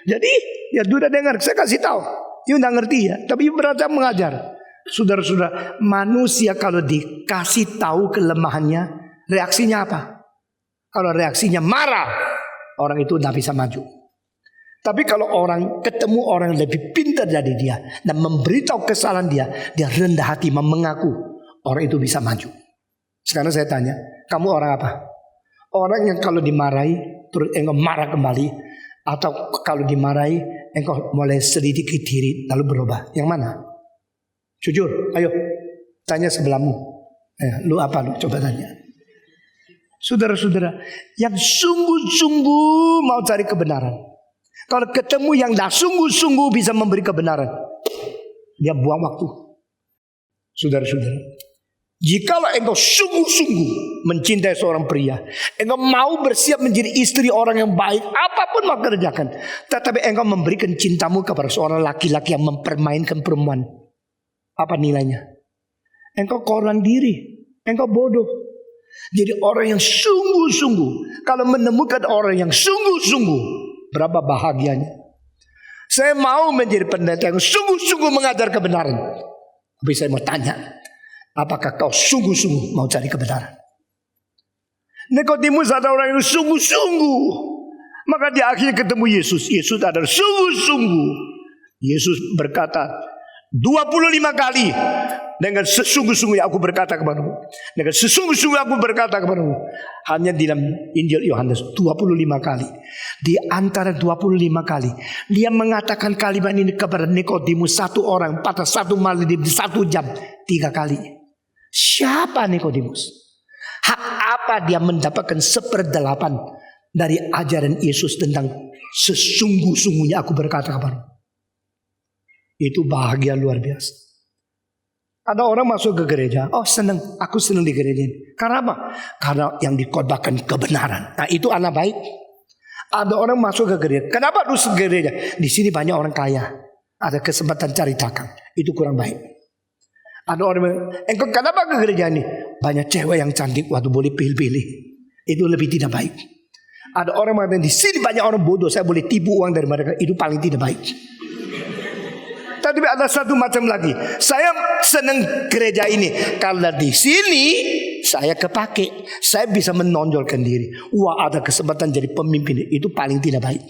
Jadi, ya sudah dengar, saya kasih tahu. You tidak ngerti ya, tapi you berada mengajar. Saudara-saudara, manusia kalau dikasih tahu kelemahannya, reaksinya apa? Kalau reaksinya marah, orang itu tidak bisa maju. Tapi kalau orang ketemu orang yang lebih pintar dari dia dan memberitahu kesalahan dia rendah hati mengaku, orang itu bisa maju. Sekarang saya tanya, kamu orang apa? Orang yang kalau dimarahi terus engkau marah kembali, atau kalau dimarahi engkau mulai selidiki diri lalu berubah? Yang mana? Jujur, ayo tanya sebelahmu. Lu apa lu? Coba tanya. Saudara-saudara, yang sungguh-sungguh mau cari kebenaran, kalau ketemu yang dah sungguh-sungguh bisa memberi kebenaran, dia buang waktu. Saudara-saudara, jikalau engkau sungguh-sungguh mencintai seorang pria, engkau mau bersiap menjadi istri orang yang baik, apapun mau kerjakan, tetapi engkau memberikan cintamu kepada seorang laki-laki yang mempermainkan perempuan, apa nilainya? Engkau korban diri, engkau bodoh. Jadi orang yang sungguh-sungguh, kalau menemukan orang yang sungguh-sungguh, berapa bahagianya. Saya mau menjadi pendeta yang sungguh-sungguh mengajar kebenaran. Tapi saya mau tanya, apakah kau sungguh-sungguh mau cari kebenaran? Nikodemus ada orang yang sungguh-sungguh, maka dia akhirnya ketemu Yesus. Yesus adalah sungguh-sungguh. Yesus berkata 25 kali, dengan sesungguh-sungguhnya aku berkata kepadamu. Dengan sesungguh-sungguh aku berkata kepadamu. Hanya di dalam Injil Yohanes 25 kali. Di antara 25 kali, dia mengatakan kalimat ini kepada Nikodemus, satu orang pada satu malam di 1 jam 3 kali. Siapa Nikodemus? Hak apa dia mendapatkan 1/8 dari ajaran Yesus tentang sesungguh-sungguhnya aku berkata kepadamu? Itu bahagia luar biasa. Ada orang masuk ke gereja, oh senang, aku senang di gereja ini. Karena apa? Karena yang dikhotbahkan kebenaran. Nah itu anak baik. Ada orang masuk ke gereja, kenapa harus ke gereja? Di sini banyak orang kaya, ada kesempatan cari dagang. Itu kurang baik. Ada orang yang, engkau kenapa ke gereja ini? Banyak cewek yang cantik, waktu boleh pilih-pilih. Itu lebih tidak baik. Ada orang yang di sini banyak orang bodoh, saya boleh tipu uang dari mereka. Itu paling tidak baik. Tapi ada satu macam lagi. Saya senang gereja ini karena di sini saya kepake. Saya bisa menonjolkan diri. Wah, ada kesempatan jadi pemimpin. Itu paling tidak baik.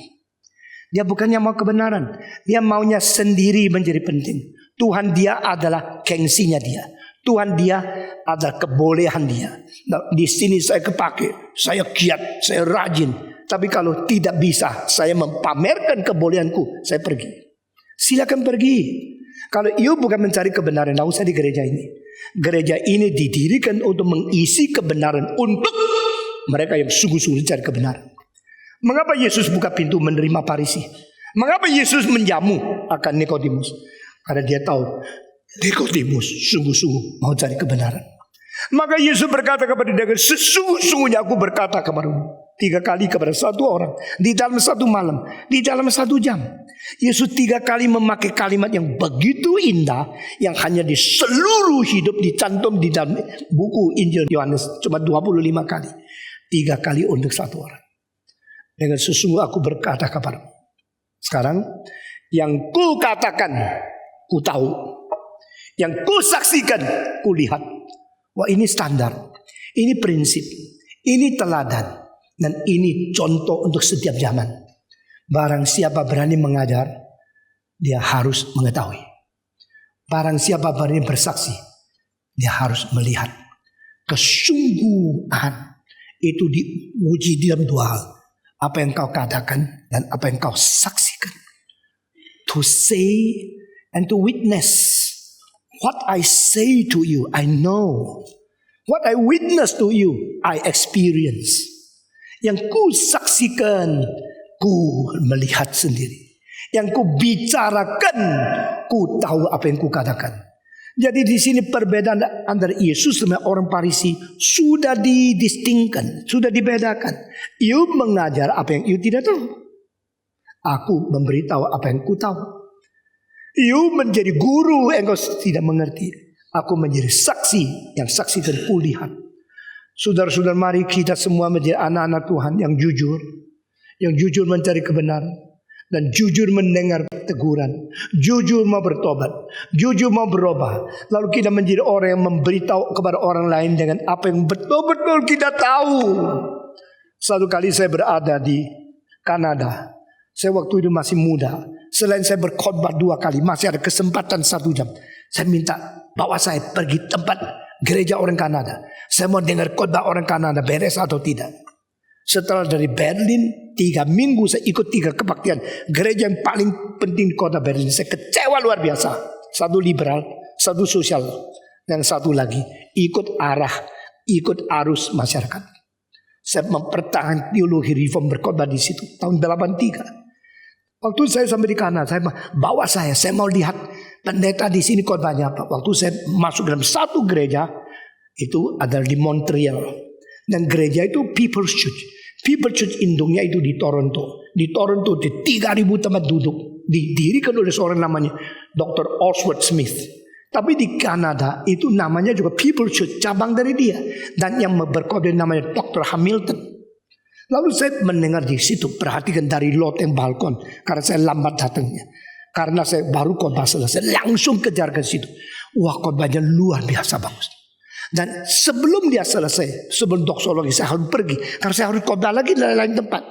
Dia bukannya mau kebenaran, dia maunya sendiri menjadi penting. Tuhan dia adalah gengsinya dia. Tuhan dia adalah kebolehan dia. Nah, di sini saya kepake, saya giat, saya rajin. Tapi kalau tidak bisa saya mempamerkan kebolehanku, saya pergi. Silakan pergi. Kalau you bukan mencari kebenaran, tidak usah di gereja ini. Gereja ini didirikan untuk mengisi kebenaran untuk mereka yang sungguh-sungguh cari kebenaran. Mengapa Yesus buka pintu menerima Farisi? Mengapa Yesus menjamu akan Nikodemus? Karena dia tahu Nikodemus sungguh-sungguh mau cari kebenaran. Maka Yesus berkata kepada dia, sesungguh-sungguhnya aku berkata kepadamu. 3 kali kepada satu orang, di dalam 1 malam, di dalam 1 jam. Yesus 3 kali memakai kalimat yang begitu indah, yang hanya di seluruh hidup dicantum di dalam buku Injil Yohanes. Cuma 25 kali. 3 kali untuk 1 orang. Dengan sesungguh aku berkata kepadamu. Sekarang yang ku katakan, ku tahu. Yang ku saksikan, ku lihat. Wah, ini standar, ini prinsip, ini teladan, dan ini contoh untuk setiap zaman. Barang siapa berani mengajar, dia harus mengetahui. Barang siapa berani bersaksi, dia harus melihat. Kesungguhan itu diuji dalam 2 hal. Apa yang kau katakan dan apa yang kau saksikan. To say and to witness. What I say to you, I know. What I witness to you, I experience. Yang ku saksikan, ku melihat sendiri. Yang ku bicarakan, ku tahu apa yang ku katakan. Jadi di sini perbedaan antara Yesus dengan orang Farisi sudah didistingkan, sudah dibedakan. You mengajar apa yang you tidak tahu. Aku memberitahu apa yang ku tahu. You menjadi guru engkau tidak mengerti. Aku menjadi saksi yang saksi dan ku lihat. Saudara-saudara, mari kita semua menjadi anak-anak Tuhan yang jujur mencari kebenaran. Dan jujur mendengar teguran, jujur mau bertobat, jujur mau berubah. Lalu kita menjadi orang yang memberitahu kepada orang lain dengan apa yang betul-betul kita tahu. Satu kali saya berada di Kanada. Saya waktu itu masih muda. Selain saya berkhotbah 2 kali, masih ada kesempatan 1 jam. Saya minta bawa saya pergi tempat gereja orang Kanada. Saya mau dengar khotbah orang Kanada, beres atau tidak. Setelah dari Berlin 3 minggu saya ikut 3 kebaktian gereja yang paling penting di kota Berlin. Saya kecewa luar biasa. 1 liberal, 1 sosial, dan 1 lagi ikut arus masyarakat. Saya mempertahankan teologi reform berkhotbah di situ tahun 83. Waktu saya sampai di Kanada, saya bawa saya mau lihat pendeta di sini khotbahnya apa. Waktu saya masuk dalam 1 gereja itu adalah di Montreal. Dan gereja itu People's Church. People's Church induknya itu di Toronto. Di Toronto di 3.000 tempat duduk. Didirikan oleh seorang namanya Dr. Oswald Smith. Tapi di Kanada itu namanya juga People's Church, cabang dari dia. Dan yang berkode namanya Dr. Hamilton. Lalu saya mendengar di situ, perhatikan dari loteng balkon. Karena saya lambat datangnya. Karena saya baru khotbah selesai, langsung kejar ke situ. Wah, khotbahnya luar biasa bagus. Dan sebelum dia selesai, sebelum doksologi, saya harus pergi. Karena saya harus khotbah lagi di lain tempat.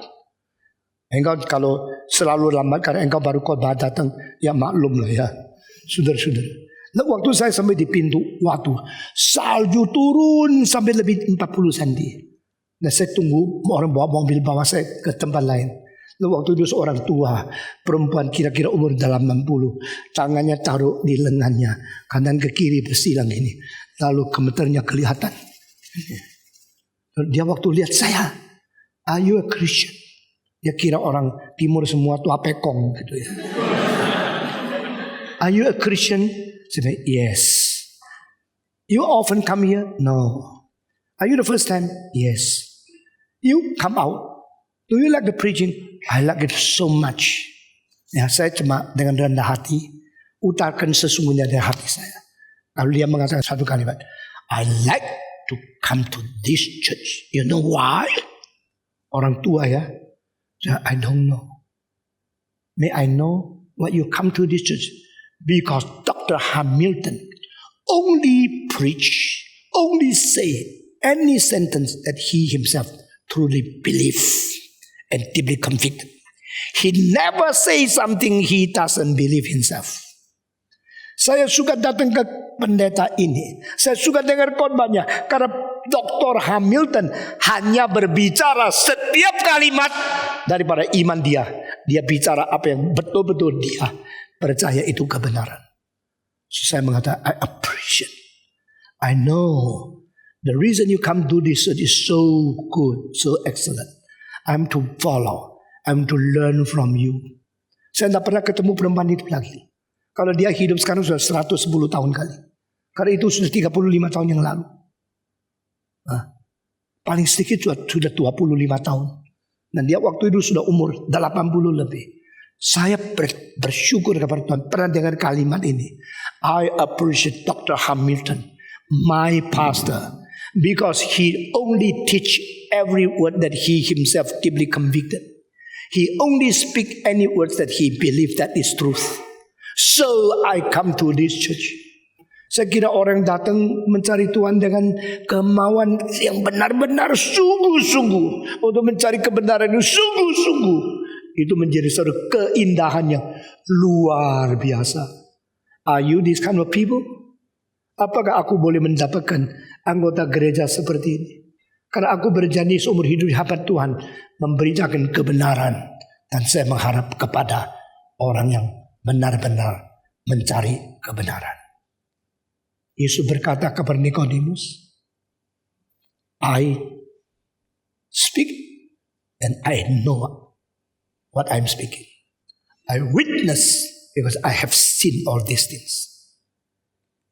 Engkau kalau selalu lambat karena engkau baru khotbah datang, ya maklum lah ya. Saudara-saudara. Nah, waktu saya sampai di pintu, waktu salju turun sampai lebih 40 cm. Nah, saya tunggu orang bawa mobil bawa saya ke tempat lain. Lalu waktu itu seorang tua, perempuan kira-kira umur dalam 60. Tangannya taruh di lengannya, kanan ke kiri bersilang ini. Lalu gemeternya kelihatan. Dia waktu lihat saya, are you a Christian? Dia kira orang timur semua tua pekong gitu ya. Are you a Christian? Saya bilang, yes. You often come here? No. Are you the first time? Yes. You come out. Do you like the preaching? I like it so much. Ya, saya cuma dengan rendah hati utarakan sesungguhnya dari hati saya. Lalu dia mengatakan 1 kalimat, I like to come to this church. You know why? Orang tua ya. I don't know. May I know why you come to this church? Because Dr. Hamilton only preach, only say any sentence that he himself truly believes and deeply convicted. He never say something he doesn't believe himself. Saya suka datang ke pendeta ini. Saya suka dengar khotbahnya karena Dr. Hamilton hanya berbicara setiap kalimat daripada iman dia. Dia bicara apa yang betul-betul dia percaya itu kebenaran. So, saya mengatakan, I appreciate. I know the reason you come to this is so good, so excellent. I'm to follow. I'm to learn from you. Saya tidak pernah ketemu perempuan itu lagi. Kalau dia hidup sekarang sudah 110 tahun kali. Karena itu sudah 35 tahun yang lalu. Paling sedikit sudah 25 tahun. Dan dia waktu itu sudah umur 80 lebih. Saya bersyukur kepada Tuhan pernah dengar kalimat ini. I appreciate Dr. Hamilton, my pastor, because he only teach every word that he himself deeply convicted. He only speak any words that he believe that is truth. So I come to this church. Saya kira orang datang mencari Tuhan dengan kemauan yang benar-benar sungguh-sungguh untuk mencari kebenaran itu sungguh-sungguh. Itu menjadi suatu keindahan yang luar biasa. Are you this kind of people? Apakah aku boleh mendapatkan anggota gereja seperti ini? Karena aku berjanji seumur hidup di hadapan Tuhan memberitakan kebenaran. Dan saya mengharap kepada orang yang benar-benar mencari kebenaran. Yesus berkata kepada Nikodemus, I speak and I know what I'm speaking. I witness because I have seen all these things.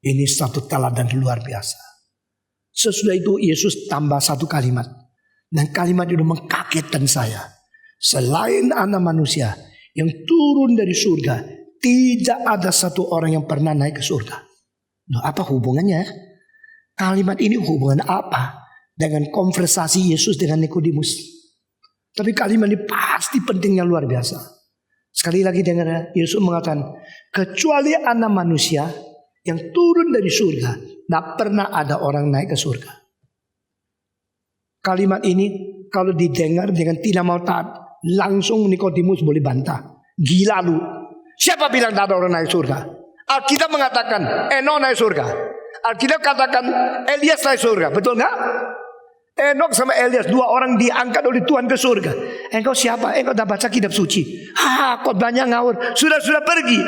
Ini satu teladan luar biasa. Sesudah itu Yesus tambah satu kalimat. Dan kalimat itu mengkagetkan saya. Selain anak manusia yang turun dari surga, tidak ada satu orang yang pernah naik ke surga. Loh, apa hubungannya? Kalimat ini hubungan apa dengan konversasi Yesus dengan Nikodemus? Tapi kalimat ini pasti pentingnya luar biasa. Sekali lagi dengar, Yesus mengatakan, kecuali anak manusia yang turun dari surga, tidak pernah ada orang naik ke surga. Kalimat ini kalau didengar dengan tidak mau taat, langsung Nikodemus boleh bantah. Gila lu. Siapa bilang tidak ada orang naik surga? Alkitab mengatakan Enok naik surga. Alkitab katakan Elias naik surga. Betul nggak? Enok sama Elias, dua orang diangkat oleh Tuhan ke surga. Engkau siapa? Engkau dah baca kitab suci. Khotbahnya ngawur. Sudah pergi.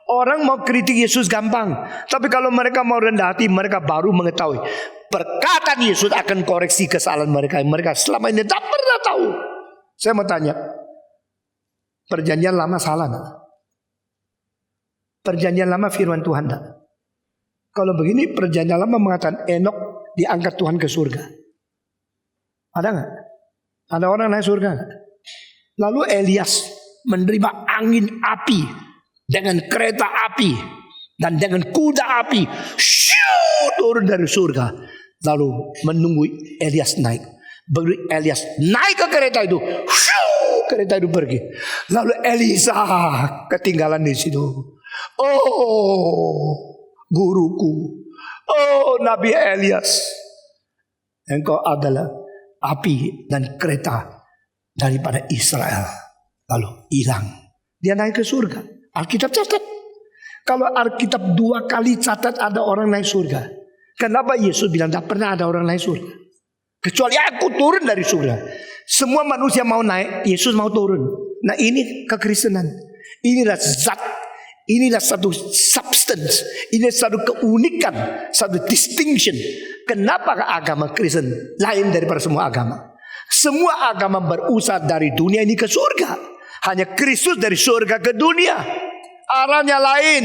Orang mau kritik Yesus gampang, tapi kalau mereka mau rendah hati, mereka baru mengetahui perkataan Yesus akan koreksi kesalahan mereka. Mereka selama ini tak pernah tahu. Saya mau tanya, perjanjian lama salah tak? Perjanjian lama firman Tuhan tak? Kalau begini, perjanjian lama mengatakan Enok diangkat Tuhan ke surga. Ada nggak? Ada orang naik surga nggak? Lalu Elias menerima angin api dengan kereta api dan dengan kuda api, turun dari surga, lalu menunggu Elias naik. Begitu Elias naik ke kereta itu, kereta itu pergi. Lalu Elisa ketinggalan di situ. Oh, guruku, oh Nabi Elias, engkau adalah api dan kereta daripada Israel. Lalu hilang, dia naik ke surga. Alkitab catat. Kalau Alkitab 2 kali catat ada orang naik surga, kenapa Yesus bilang tak pernah ada orang naik surga? Kecuali aku turun dari surga. Semua manusia mau naik, Yesus mau turun. Nah ini kekristenan. Inilah zat. Inilah satu substance. Ini satu keunikan, satu distinction. Kenapa agama Kristen lain daripada semua agama? Semua agama berusaha dari dunia ini ke surga. Hanya Kristus dari surga ke dunia. Arahnya lain.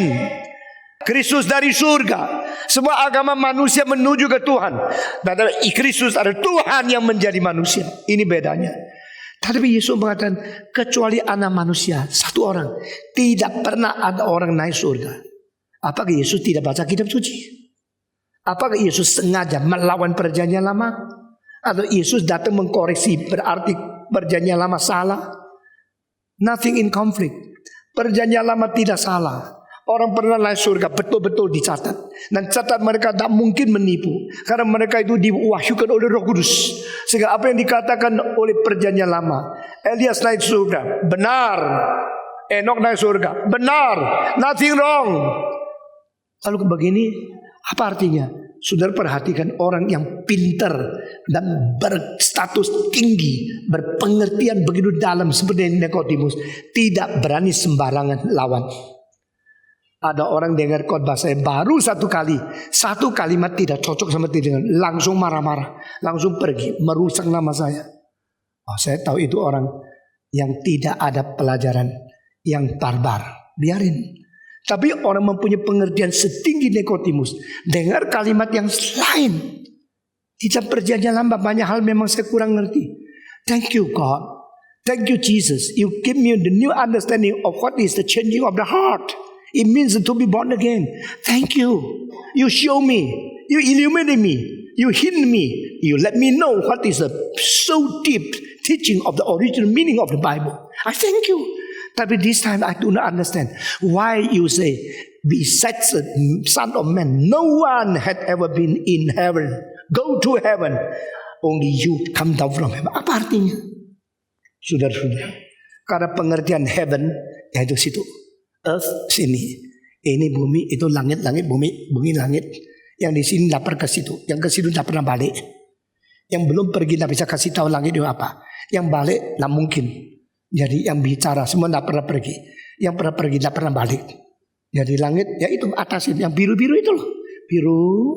Kristus dari surga. Semua agama manusia menuju ke Tuhan. Dan Kristus adalah Tuhan yang menjadi manusia. Ini bedanya. Tapi Yesus mengatakan kecuali anak manusia, satu orang, tidak pernah ada orang naik surga. Apakah Yesus tidak baca kitab suci? Apakah Yesus sengaja melawan perjanjian lama? Atau Yesus datang mengkoreksi berarti perjanjian lama salah? Nothing in conflict. Perjanjian lama tidak salah. Orang pernah naik surga betul-betul dicatat. Dan catat mereka tak mungkin menipu. Karena mereka itu diwahyukan oleh Roh Kudus. Sehingga apa yang dikatakan oleh perjanjian lama, Elias naik surga, benar. Enok naik surga, benar. Nothing wrong. Lalu begini, apa artinya? Saudara perhatikan orang yang pintar dan berstatus tinggi, berpengertian begitu dalam seperti Nikodemus, tidak berani sembarangan lawan. Ada orang dengar khotbah saya baru satu kali, satu kalimat tidak cocok sama dia, langsung marah-marah, langsung pergi, merusak nama saya. Oh, saya tahu itu orang yang tidak ada pelajaran, yang barbar. Biarin. Tapi orang mempunyai pengertian setinggi Nikodemus, dengar kalimat yang lain. Tidak perjanjian lama, banyak hal memang saya kurang ngerti. Thank you God, thank you Jesus, you give me the new understanding of what is the changing of the heart. It means to be born again. Thank you. You show me. You illuminate me. You hint me. You let me know what is the so deep teaching of the original meaning of the Bible. I thank you. But this time I do not understand why you say, besides the Son of Man, no one had ever been in heaven. Go to heaven. Only you come down from heaven. Apa artinya? Saudara-saudara, karena pengertian heaven yaitu situ. Earth sini, ini bumi, itu langit, bumi langit. Yang di sini lapar ke situ, yang ke situ tidak pernah balik. Yang belum pergi tidak bisa kasih tahu langit itu apa. Yang balik tidak mungkin. Jadi yang bicara semua tidak pernah pergi. Yang pernah pergi tidak pernah balik. Jadi langit ya itu atas itu, yang biru-biru itu loh, biru.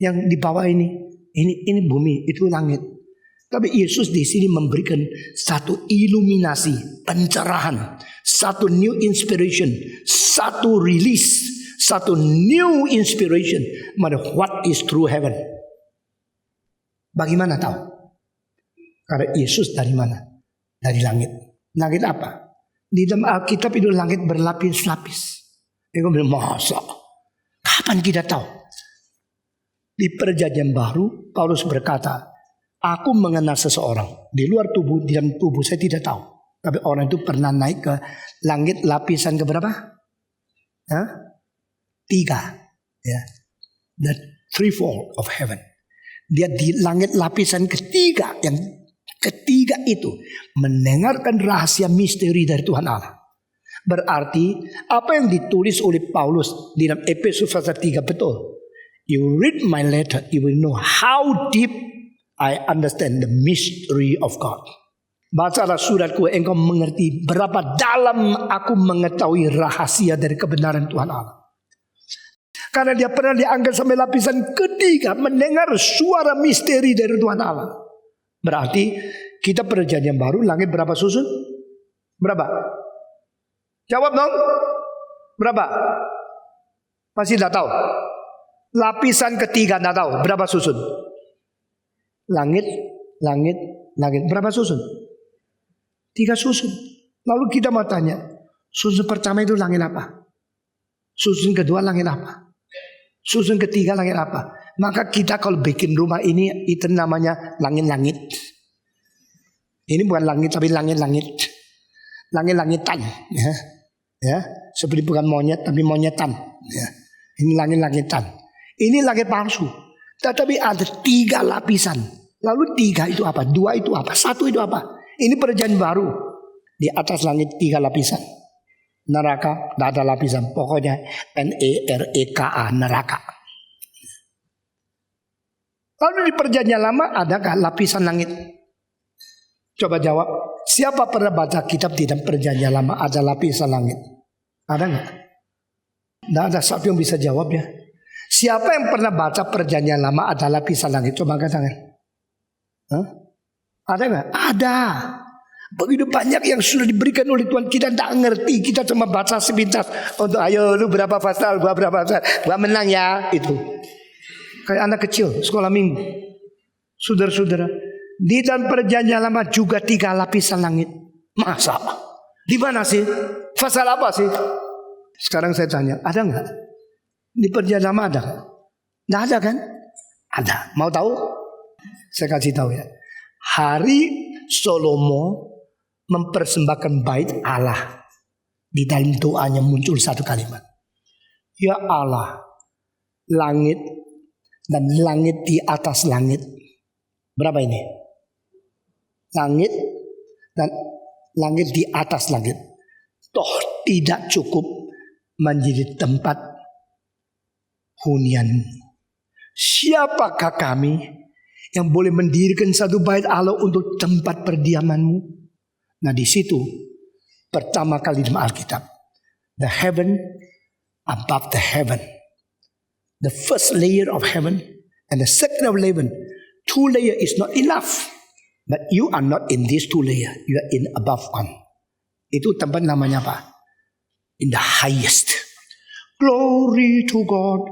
Yang di bawah ini Ini bumi, itu langit. Tapi Yesus di sini memberikan satu iluminasi, pencerahan, satu new inspiration, satu release, satu new inspiration. What is true heaven? Bagaimana tahu? Karena Yesus dari mana? Dari langit. Langit apa? Di dalam Alkitab itu langit berlapis-lapis. Dia bilang, masa? Kapan kita tahu? Di perjanjian baru, Paulus berkata, aku mengenal seseorang. Di luar tubuh, di dalam tubuh saya tidak tahu. Tapi orang itu pernah naik ke langit lapisan keberapa? 3. Ya. The threefold of heaven. Dia di langit lapisan ketiga. Yang ketiga itu mendengarkan rahasia misteri dari Tuhan Allah. Berarti apa yang ditulis oleh Paulus di dalam Efesus pasal 3 betul. You read my letter, you will know how deep I understand the mystery of God. Bacalah suratku, engkau mengerti berapa dalam aku mengetahui rahasia dari kebenaran Tuhan Allah. Karena dia pernah diangkat sampai lapisan ketiga, mendengar suara misteri dari Tuhan Allah. Berarti kita perjanjian baru, langit berapa susun? Berapa? Jawab dong. Berapa? Masih tidak tahu. Lapisan ketiga tidak tahu berapa susun. Langit. Berapa susun? 3 susun. Lalu kita mau tanya, susun pertama itu langit apa? Susun kedua langit apa? Susun ketiga langit apa? Maka kita kalau bikin rumah ini itu namanya langit-langit. Ini bukan langit tapi langit-langit. Langit-langitan. Ya. Seperti bukan monyet tapi monyetan. Ya. Ini langit-langitan. Ini langit palsu. Tetapi ada 3 lapisan. Lalu 3 itu apa? 2 itu apa? 1 itu apa? Ini perjanjian baru. Di atas langit 3 lapisan. Neraka tidak ada lapisan. Pokoknya NEREKA, neraka. Lalu di perjanjian lama adakah lapisan langit? Coba jawab. Siapa pernah baca kitab di dalam perjanjian lama ada lapisan langit? Ada nggak? Tidak ada satu yang bisa jawab ya. Siapa yang pernah baca perjanjian lama ada lapisan langit? Coba angkat tangan. Ada nggak? Ada. Begitu banyak yang sudah diberikan oleh Tuhan. Kita tidak ngerti. Kita cuma baca sepintas. Untuk ayo lu berapa pasal, gua berapa pasal, gua menang ya. Itu. Kayak anak kecil sekolah minggu. Saudara-saudara, di dalam perjanjian lama juga 3 lapisan langit. Masa? Di mana sih? Pasal apa sih? Sekarang saya tanya, ada nggak? Di perjanjian lama ada? Nggak ada kan? Ada. Mau tahu? Saya kasih tahu ya. Hari Salomo mempersembahkan bait Allah. Di dalam doanya muncul satu kalimat. Ya Allah, langit dan langit di atas langit. Berapa ini? Langit dan langit di atas langit. Toh tidak cukup menjadi tempat hunianmu. Siapakah kami yang boleh mendirikan satu bait Allah untuk tempat perdiamanmu? Nah di situ pertama kali dalam Alkitab, the heaven above the heaven, the first layer of heaven and the second of heaven. 2 layer is not enough, but you are not in this 2 layer, you are in above one. Itu tempat namanya apa? In the highest. Glory to God,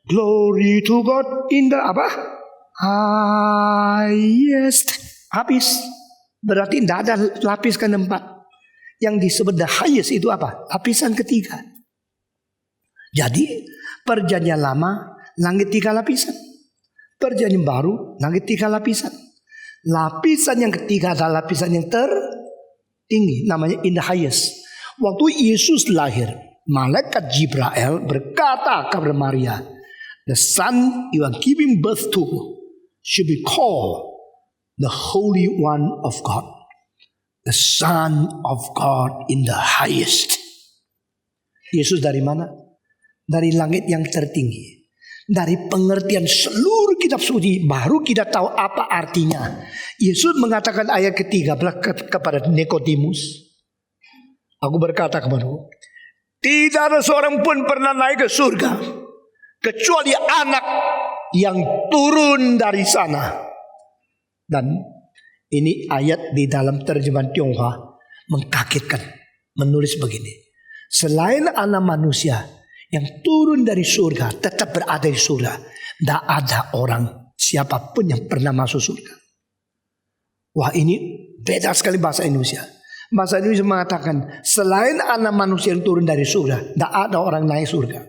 glory to God in the apa? Highest. Habis. Berarti tidak ada lapis keempat. Yang disebut the highest itu apa? Lapisan ketiga. Jadi perjanjian lama langit 3 lapisan. Perjanjian baru langit 3 lapisan. Lapisan yang ketiga adalah lapisan yang tertinggi, namanya in the highest. Waktu Yesus lahir, malaikat Jibril berkata kepada Maria, the son you are giving birth to should be called the Holy One of God, the Son of God in the highest. Yesus dari mana? Dari langit yang tertinggi. Dari pengertian seluruh kitab suci baru kita tahu apa artinya. Yesus mengatakan ayat ke-13 kepada Nikodemus, aku berkata kepadamu, tidak ada seorang pun pernah naik ke surga kecuali anak yang turun dari sana. Dan ini ayat di dalam terjemahan Tionghoa mengkagetkan, menulis begini: selain anak manusia yang turun dari surga, tetap berada di surga, tidak ada orang siapapun yang pernah masuk surga. Wah, ini beda sekali bahasa Indonesia. Bahasa Indonesia mengatakan selain anak manusia yang turun dari surga, tidak ada orang naik surga.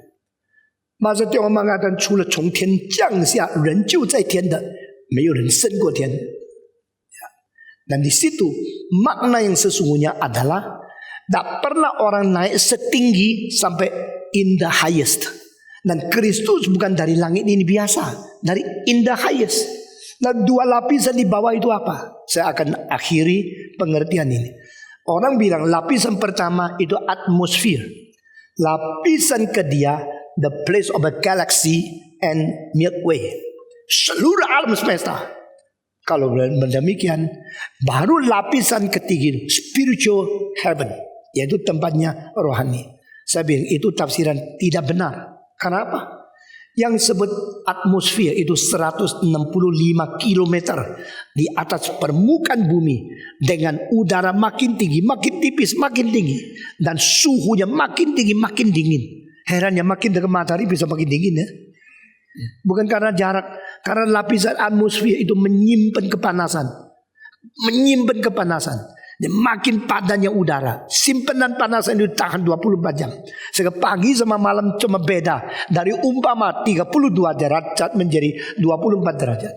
Bahasa Tionghoa mengatakan 除了从天降下人就在天的，没有人升过天。 Dan di situ makna yang sesungguhnya adalah tidak pernah orang naik setinggi sampai in the highest. Dan Kristus bukan dari langit ini biasa, dari in the highest. Dan dua lapisan di bawah itu apa? Saya akan akhiri pengertian ini. Orang bilang lapisan pertama itu atmosfer. Lapisan kedua the place of a galaxy and Milky Way. Seluruh alam semesta. Kalau demikian, baru lapisan ketiga spiritual heaven, yaitu tempatnya rohani. Saya bilang itu tafsiran tidak benar. Kenapa? Yang sebut atmosfer itu 165 km di atas permukaan bumi, dengan udara makin tinggi, makin tipis, makin tinggi, dan suhunya makin tinggi, makin dingin. Herannya makin dekat matahari bisa makin dingin ya. Bukan karena jarak, karena lapisan atmosfer itu menyimpan kepanasan. Menyimpan kepanasan. Dan makin padannya udara, simpanan panasan itu tahan 24 jam. Sehingga pagi sama malam cuma beda dari umpama 32 derajat menjadi 24 derajat.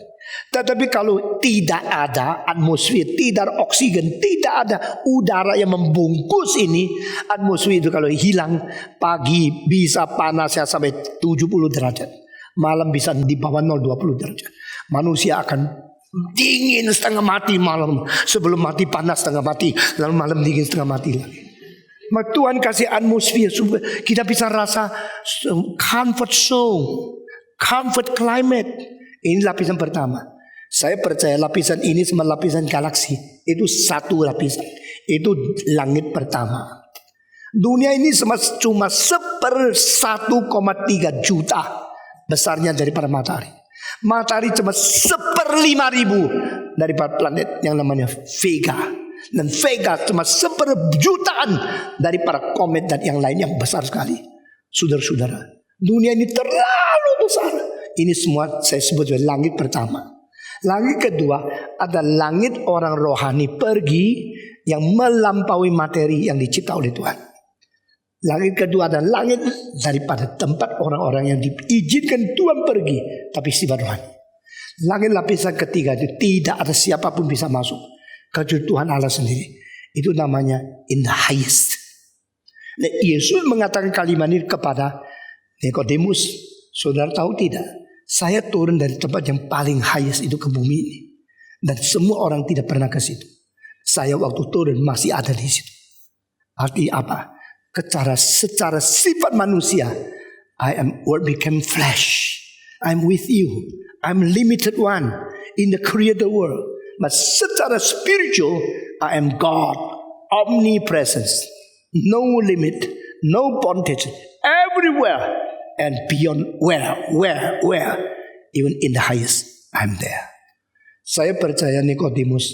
Tetapi kalau tidak ada atmosfer, tidak ada oksigen, tidak ada udara yang membungkus ini, atmosfer itu kalau hilang, pagi bisa panasnya sampai 70 derajat. Malam bisa di bawah 20 derajat. Manusia akan dingin setengah mati malam. Sebelum mati panas setengah mati, lalu malam dingin setengah mati lagi. Tuhan kasih atmosfer supaya kita bisa rasa comfort zone, comfort climate. Ini lapisan pertama. Saya percaya lapisan ini sama lapisan galaksi itu satu lapisan. Itu langit pertama. Dunia ini cuma 1/1,3 juta besarnya daripada matahari. Matahari cuma 1/5000 daripada planet yang namanya Vega. Dan Vega cuma 1/jutaan daripada komet dan yang lain yang besar sekali. Saudara-saudara, dunia ini terlalu besar. Ini semua saya sebut sebagai langit pertama. Langit kedua ada langit orang rohani pergi yang melampaui materi yang dicipta oleh Tuhan. Langit kedua adalah langit daripada tempat orang-orang yang diizinkan Tuhan pergi, tapi sifat rohani. Langit lapisan ketiga itu tidak ada siapapun bisa masuk kecuali Tuhan Allah sendiri. Itu namanya in the highest. Nah, Yesus mengatakan kalimat ini kepada Nikodemus. Saudara tahu tidak? Saya turun dari tempat yang paling highest itu ke bumi ini. Dan semua orang tidak pernah ke situ. Saya waktu turun masih ada di situ. Arti apa? Secara sifat manusia, I am what became flesh. I'm with you. I'm limited one in the created world. But secara spiritual, I am God, omnipresence, no limit, no bondage, everywhere and beyond where, even in the highest, I'm there. Saya percaya Nikodemus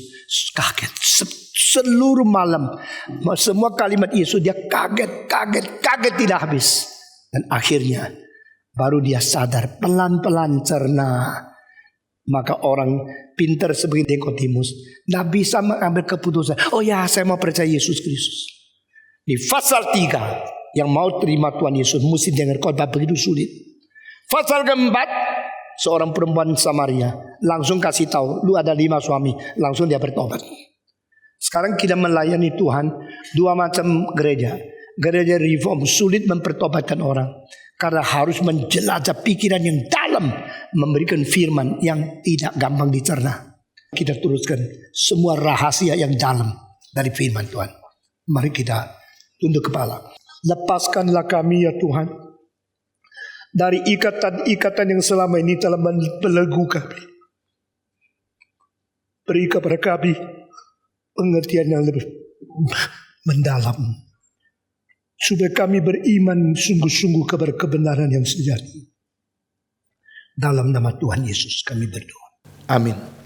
kaget. Seluruh malam semua kalimat Yesus dia kaget tidak habis. Dan akhirnya baru dia sadar, pelan-pelan cerna. Maka orang pintar seperti Nikodemus tidak bisa mengambil keputusan, oh ya saya mau percaya Yesus Kristus. Di pasal 3, yang mau terima Tuhan Yesus mesti dengar khotbah begitu sulit. Pasal keempat, seorang perempuan Samaria langsung kasih tahu, lu ada 5 suami, langsung dia bertobat. Sekarang kita melayani Tuhan dua macam gereja. Gereja reform sulit mempertobatkan orang karena harus menjelajah pikiran yang dalam, memberikan firman yang tidak gampang dicerna. Kita teruskan semua rahasia yang dalam dari firman Tuhan. Mari kita tunduk kepala. Lepaskanlah kami ya Tuhan dari ikatan-ikatan yang selama ini telah membelenggu kami. Beri kepada kami pengertian yang lebih mendalam, supaya kami beriman sungguh-sungguh kepada kebenaran yang sejati. Dalam nama Tuhan Yesus kami berdoa. Amin.